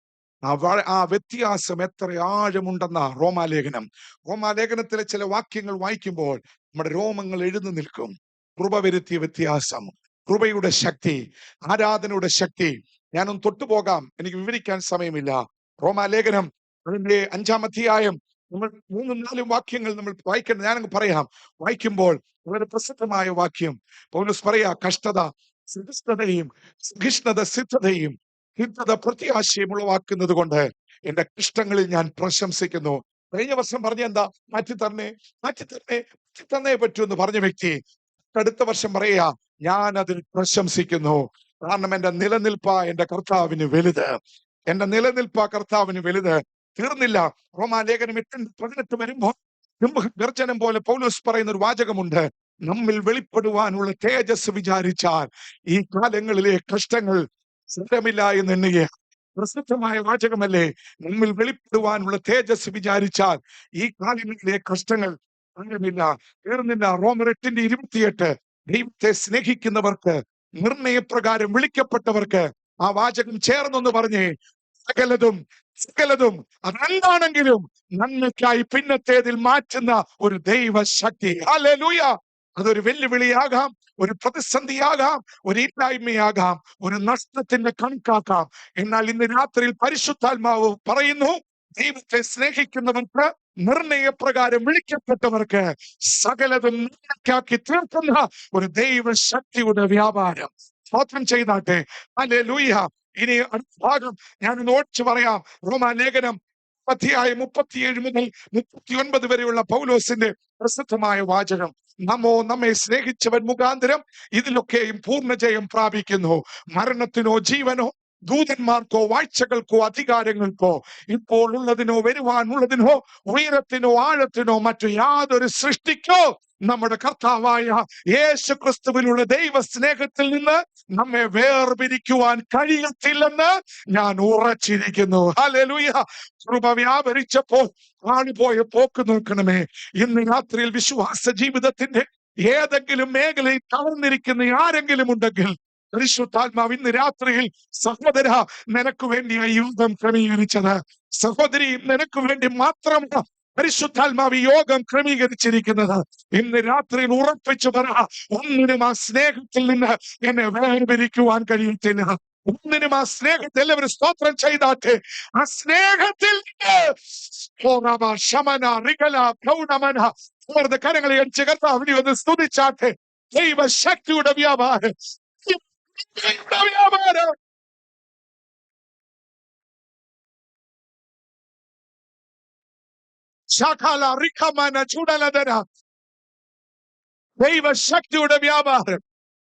ആ വ്യത്യാസം എത്ര ആഴമുണ്ടെന്ന റോമാലേഖനം. റോമാലേഖനത്തിലെ ചില വാക്യങ്ങൾ വായിക്കുമ്പോൾ നമ്മുടെ രോമങ്ങൾ എഴുന്നു നിൽക്കും. കൃപ വരുത്തിയ വ്യത്യാസം, കൃപയുടെ ശക്തി, ആരാധനയുടെ ശക്തി. ഞാനൊന്ന് തൊട്ടുപോകാം, എനിക്ക് വിവരിക്കാൻ സമയമില്ല. റോമാലേഖനം അതിന്റെ 5-ാം അധ്യായം നമ്മൾ 3-4 വാക്യങ്ങൾ നമ്മൾ വായിക്കണം. ഞാനങ്ങ് പറയാം. വായിക്കുമ്പോൾ വളരെ പ്രസിദ്ധമായ വാക്യം പൗലോസ് പറയാ, കഷ്ടത സഹിഷ്ണുതയും, സഹിഷ്ണുത സിദ്ധതയും, സിദ്ധത പ്രത്യാശയും ഉളവാക്കുന്നത് കൊണ്ട് എന്റെ കഷ്ടങ്ങളിൽ ഞാൻ പ്രശംസിക്കുന്നു. കഴിഞ്ഞ വർഷം പറഞ്ഞ എന്താ? മാറ്റിത്തരണേ, മാറ്റിത്തരണേ, മാറ്റിത്തന്നേ പറ്റൂ എന്ന് പറഞ്ഞ വ്യക്തി അടുത്ത വർഷം പറയാ, ഞാൻ അതിൽ പ്രശംസിക്കുന്നു. കാരണം എന്റെ നിലനിൽപ്പ എന്റെ കർത്താവിന് വലുത്, എന്റെ നിലനിൽപ്പ കർത്താവിന് വലുത്. തീർന്നില്ല. റോമാലേഖനം 8:18 വരുമ്പോൾ ഗർജനം പോലെ പൗലോസ് പറയുന്ന ഒരു വാചകമുണ്ട്, നമ്മിൽ വെളിപ്പെടുവാനുള്ള തേജസ് വിചാരിച്ചാൽ ഈ കാലങ്ങളിലെ കഷ്ടങ്ങൾ സാരമില്ല എന്ന് എണ്ണുക. പ്രസിദ്ധമായ വാചകമല്ലേ? നമ്മിൽ വെളിപ്പെടുവാനുള്ള തേജസ് വിചാരിച്ചാൽ ഈ കാലങ്ങളിലെ കഷ്ടങ്ങൾ സാരമില്ല. തീർന്നില്ല. റോമർ 8:28 ദൈവത്തെ സ്നേഹിക്കുന്നവർക്ക്, നിർണയപ്രകാരം വിളിക്കപ്പെട്ടവർക്ക് ആ വാചകം ചേർന്നൊന്ന് പറഞ്ഞേ, സകലതും സകലതും അതെന്താണെങ്കിലും നന്മയ്ക്കായി പിന്നത്തേതിൽ മാറ്റുന്ന ഒരു ദൈവശക്തി. ഹല്ലേലൂയ. അതൊരു വെല്ലുവിളിയാകാം, ഒരു പ്രതിസന്ധിയാകാം, ഒരു ഇല്ലായ്മയാകാം, ഒരു നഷ്ടത്തിന്റെ കണക്കാക്കാം. എന്നാൽ ഇന്ന് രാത്രിയിൽ പരിശുദ്ധാത്മാവ് പറയുന്നു, ദൈവത്തെ സ്നേഹിക്കുന്നവർക്ക്, നിർണയപ്രകാരം വിളിക്കപ്പെട്ടവർക്ക് സകലതും നന്മയ്ക്കാക്കി തീർക്കുന്ന ഒരു ദൈവശക്തിയുടെ വ്യാപാരം. സ്തോത്രം ചെയ്താട്ടെ. ഹല്ലേലൂയ. ഇനി അടുത്ത ഭാഗം ഞാൻ ഓടിച്ചു പറയാം. റോമാലേഖനം അധ്യായം 37 മുതൽ 39 വരെയുള്ള പൗലോസിന്റെ പ്രസിദ്ധമായ വാചകം. നമ്മെ സ്നേഹിച്ചവൻ മുഖാന്തരം ഇതിലൊക്കെയും പൂർണ്ണജയം പ്രാപിക്കുന്നു. മരണത്തിനോ ജീവനോ ദൂതന്മാർക്കോ വാഴ്ചകൾക്കോ അധികാരങ്ങൾക്കോ ഇപ്പോൾ ഉള്ളതിനോ വരുവാനുള്ളതിനോ ഉയരത്തിനോ ആഴത്തിനോ മറ്റു യാതൊരു സൃഷ്ടിക്കോ നമ്മുടെ കർത്താവായ യേശു ക്രിസ്തുവിലുള്ള ദൈവ സ്നേഹത്തിൽ നിന്ന് നമ്മെ വേർപിരിക്കുവാൻ കഴിയത്തില്ലെന്ന് ഞാൻ ഉറച്ചിരിക്കുന്നു. ഹല്ലേലൂയ. കൃപ വ്യാപരിച്ചപ്പോൾ ആളുപോയ പോക്ക് നോക്കണമേ. ഇന്ന് രാത്രിയിൽ വിശ്വാസ ജീവിതത്തിന്റെ ഏതെങ്കിലും മേഖലയിൽ തളർന്നിരിക്കുന്ന ആരെങ്കിലും ഉണ്ടെങ്കിൽ പരിശുദ്ധാത്മാവ് ഇന്ന് രാത്രിയിൽ, സഹോദര നിനക്ക് വേണ്ടിയാണ് യോഗം ക്രമീകരിച്ചത്, സഹോദരി നിനക്ക് വേണ്ടി മാത്രമാണ് പരിശുദ്ധാത്മാവ് യോഗം ക്രമീകരിച്ചിരിക്കുന്നത്. ഇന്ന് രാത്രിയിൽ ഉറപ്പിച്ചു പറ, ഒന്നിനും ആ സ്നേഹത്തിൽ നിന്ന് എന്നെ വേർപിരിക്കുവാൻ കഴിയത്തില്ല, ഒന്നിനും ആ സ്നേഹത്തെ എല്ലാവരും സ്തോത്രം ചെയ്താട്ടെ. ആ സ്നേഹത്തിൽ കരങ്ങളെ അടിച്ച് കർത്താവിനെ ഒന്ന് സ്തുതിച്ചാട്ടെ. ദൈവശക്തിയുടെ വ്യാപാരം, വ്യാപാരം. ശാഖാല റിഖമന ചുടലതര. ദൈവശക്തിയുടെ വ്യാപാരം,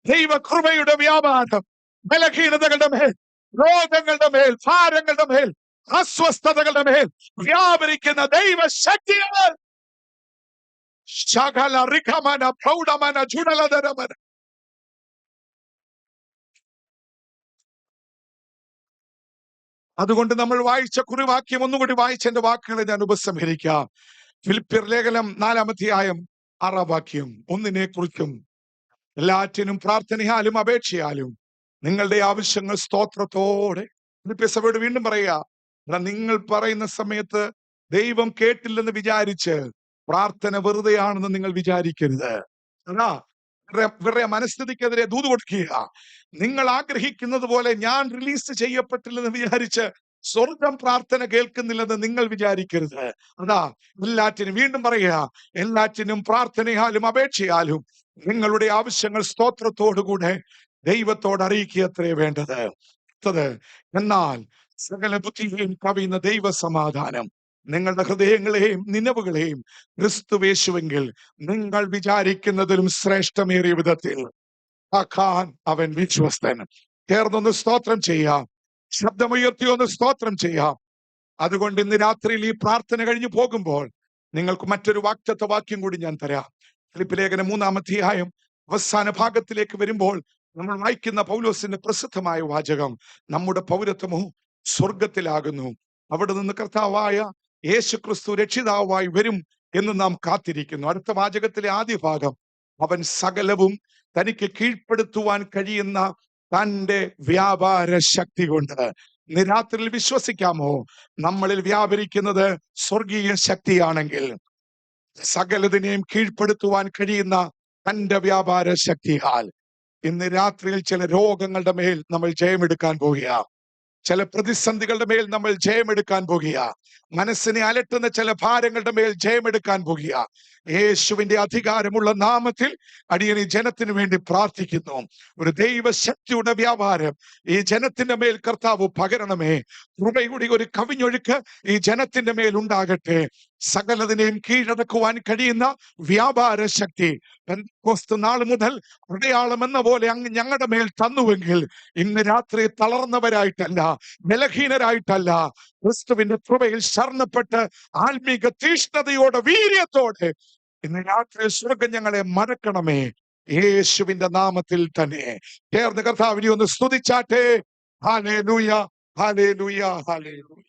ദൈവകൃപയുടെ വ്യാപാരം, ബലഹീനതകളുടെ മേൽ, രോഗങ്ങളുടെ മേൽ, ഭാരങ്ങളുടെ മേൽ, അസ്വസ്ഥതകളുടെ മേൽ വ്യാപരിക്കുന്ന ദൈവശക്തിയാൽ ശകല റിഖമന പ്രൗഢമന ചുടലതരമന. അതുകൊണ്ട് നമ്മൾ വായിച്ച കുറിവാക്യം ഒന്നുകൂടി വായിച്ച എന്റെ വാക്കുകളെ ഞാൻ ഉപസംഹരിക്കാം. ഫിലിപ്പിയർ ലേഖനം 4-ാം അധ്യായം 6-ാം വാക്യം. ഒന്നിനെ കുറിച്ചും എല്ലാറ്റിനും പ്രാർത്ഥനയാലും അപേക്ഷയാലും നിങ്ങളുടെ ആവശ്യങ്ങൾ സ്തോത്രത്തോടെ. ഫിലിപ്പിയ സഭയോട് വീണ്ടും പറയുക, നിങ്ങൾ പറയുന്ന സമയത്ത് ദൈവം കേട്ടില്ലെന്ന് വിചാരിച്ച് പ്രാർത്ഥന വെറുതെയാണെന്ന് നിങ്ങൾ വിചാരിക്കരുത്. അതാ ഇവരുടെ മനസ്ഥിതിക്കെതിരെ ദൂത് കൊടുക്കുക. നിങ്ങൾ ആഗ്രഹിക്കുന്നത് പോലെ ഞാൻ റിലീസ് ചെയ്യപ്പെട്ടില്ലെന്ന് വിചാരിച്ച് സ്വർഗം പ്രാർത്ഥന കേൾക്കുന്നില്ലെന്ന് നിങ്ങൾ വിചാരിക്കരുത്. അതാ എല്ലാറ്റിനും വീണ്ടും പറയുക, എല്ലാറ്റിനും പ്രാർത്ഥനയാലും അപേക്ഷയാലും നിങ്ങളുടെ ആവശ്യങ്ങൾ സ്തോത്രത്തോടുകൂടെ ദൈവത്തോട് അറിയിക്കുകയത്രേ വേണ്ടത്. എന്നാൽ സകല ബുദ്ധിയെയും കവിയുന്ന ദൈവ സമാധാനം നിങ്ങളുടെ ഹൃദയങ്ങളെയും നിലവുകളെയും ക്രിസ്തുവേശുവെങ്കിൽ നിങ്ങൾ വിചാരിക്കുന്നതിലും ശ്രേഷ്ഠമേറിയ വിധത്തിൽ ആക്കാൻ അവൻ വിശ്വസ്തൻ. ചേർന്നൊന്ന് സ്തോത്രം ചെയ്യാം, ശബ്ദമുയർത്തി ഒന്ന് സ്തോത്രം ചെയ്യാം. അതുകൊണ്ട് ഇന്ന് രാത്രിയിൽ ഈ പ്രാർത്ഥന കഴിഞ്ഞു പോകുമ്പോൾ നിങ്ങൾക്ക് മറ്റൊരു വാഗ്ദത്ത വാക്യം കൂടി ഞാൻ തരാം. ഫിലിപ്പിയ ലേഖനം 3-ാം അധ്യായം അവസാന ഭാഗത്തിലേക്ക് വരുമ്പോൾ നമ്മൾ വായിക്കുന്ന പൗലോസിന്റെ പ്രസിദ്ധമായ വാചകം, നമ്മുടെ പൗരത്വമോ സ്വർഗത്തിലാകുന്നു, അവിടെ നിന്ന് കർത്താവായ യേശുക്രിസ്തു രക്ഷിതാവായി വരും എന്ന് നാം കാത്തിരിക്കുന്നു. അടുത്ത വാചകത്തിലെ ആദ്യ ഭാഗം, അവൻ സകലവും തനിക്ക് കീഴ്പ്പെടുത്തുവാൻ കഴിയുന്ന തന്റെ വ്യാപാര ശക്തി കൊണ്ട്. ഇന്ന് രാത്രിയിൽ വിശ്വസിക്കാമോ, നമ്മളിൽ വ്യാപരിക്കുന്നത് സ്വർഗീയ ശക്തിയാണെങ്കിൽ സകലതിനെയും കീഴ്പ്പെടുത്തുവാൻ കഴിയുന്ന തന്റെ വ്യാപാര ശക്തിയാൽ ഇന്ന് രാത്രിയിൽ ചില രോഗങ്ങളുടെ മേൽ നമ്മൾ ജയമെടുക്കാൻ പോകുക, ചില പ്രതിസന്ധികളുടെ മേൽ നമ്മൾ ജയമെടുക്കാൻ പോകുക, മനസ്സിനെ അലട്ടുന്ന ചില ഭാരങ്ങളുടെ മേൽ ജയമെടുക്കാൻ പോകുക. യേശുവിന്റെ അധികാരമുള്ള നാമത്തിൽ അടിയൻ ഈ ജനത്തിന് വേണ്ടി പ്രാർത്ഥിക്കുന്നു. ഒരു ദൈവശക്തിയുടെ വ്യാപാരം ഈ ജനത്തിന്റെ മേൽ കർത്താവ് പകരണമേ. കൃപയുടെ ഒരു കവിഞ്ഞൊഴുക്ക് ഈ ജനത്തിന്റെ മേൽ ഉണ്ടാകട്ടെ. സകലതിനെയും കീഴടക്കുവാൻ കഴിയുന്ന വ്യാപാര ശക്തി പെന്തക്കോസ്ത് നാൾ മുതൽ അടയാളം എന്ന പോലെ അങ്ങ് ഞങ്ങളുടെ മേൽ തന്നുവെങ്കിൽ ഇന്ന് രാത്രി തളർന്നവരായിട്ടല്ല, ബലഹീനരായിട്ടല്ല, ക്രിസ്തുവിന്റെ കൃപയിൽ ശരണപ്പെട്ട് ആത്മീക തീഷ്ണതയോടെ വീര്യത്തോടെ ഇന്ന് രാത്രി സ്വർഗം ഞങ്ങളെ മടക്കണമേ. യേശുവിന്റെ നാമത്തിൽ തന്നെ ചേർന്ന് കർത്താവിനെ ഒന്ന് സ്തുതിച്ചാട്ടെ. Hallelujah, hallelujah, hallelujah.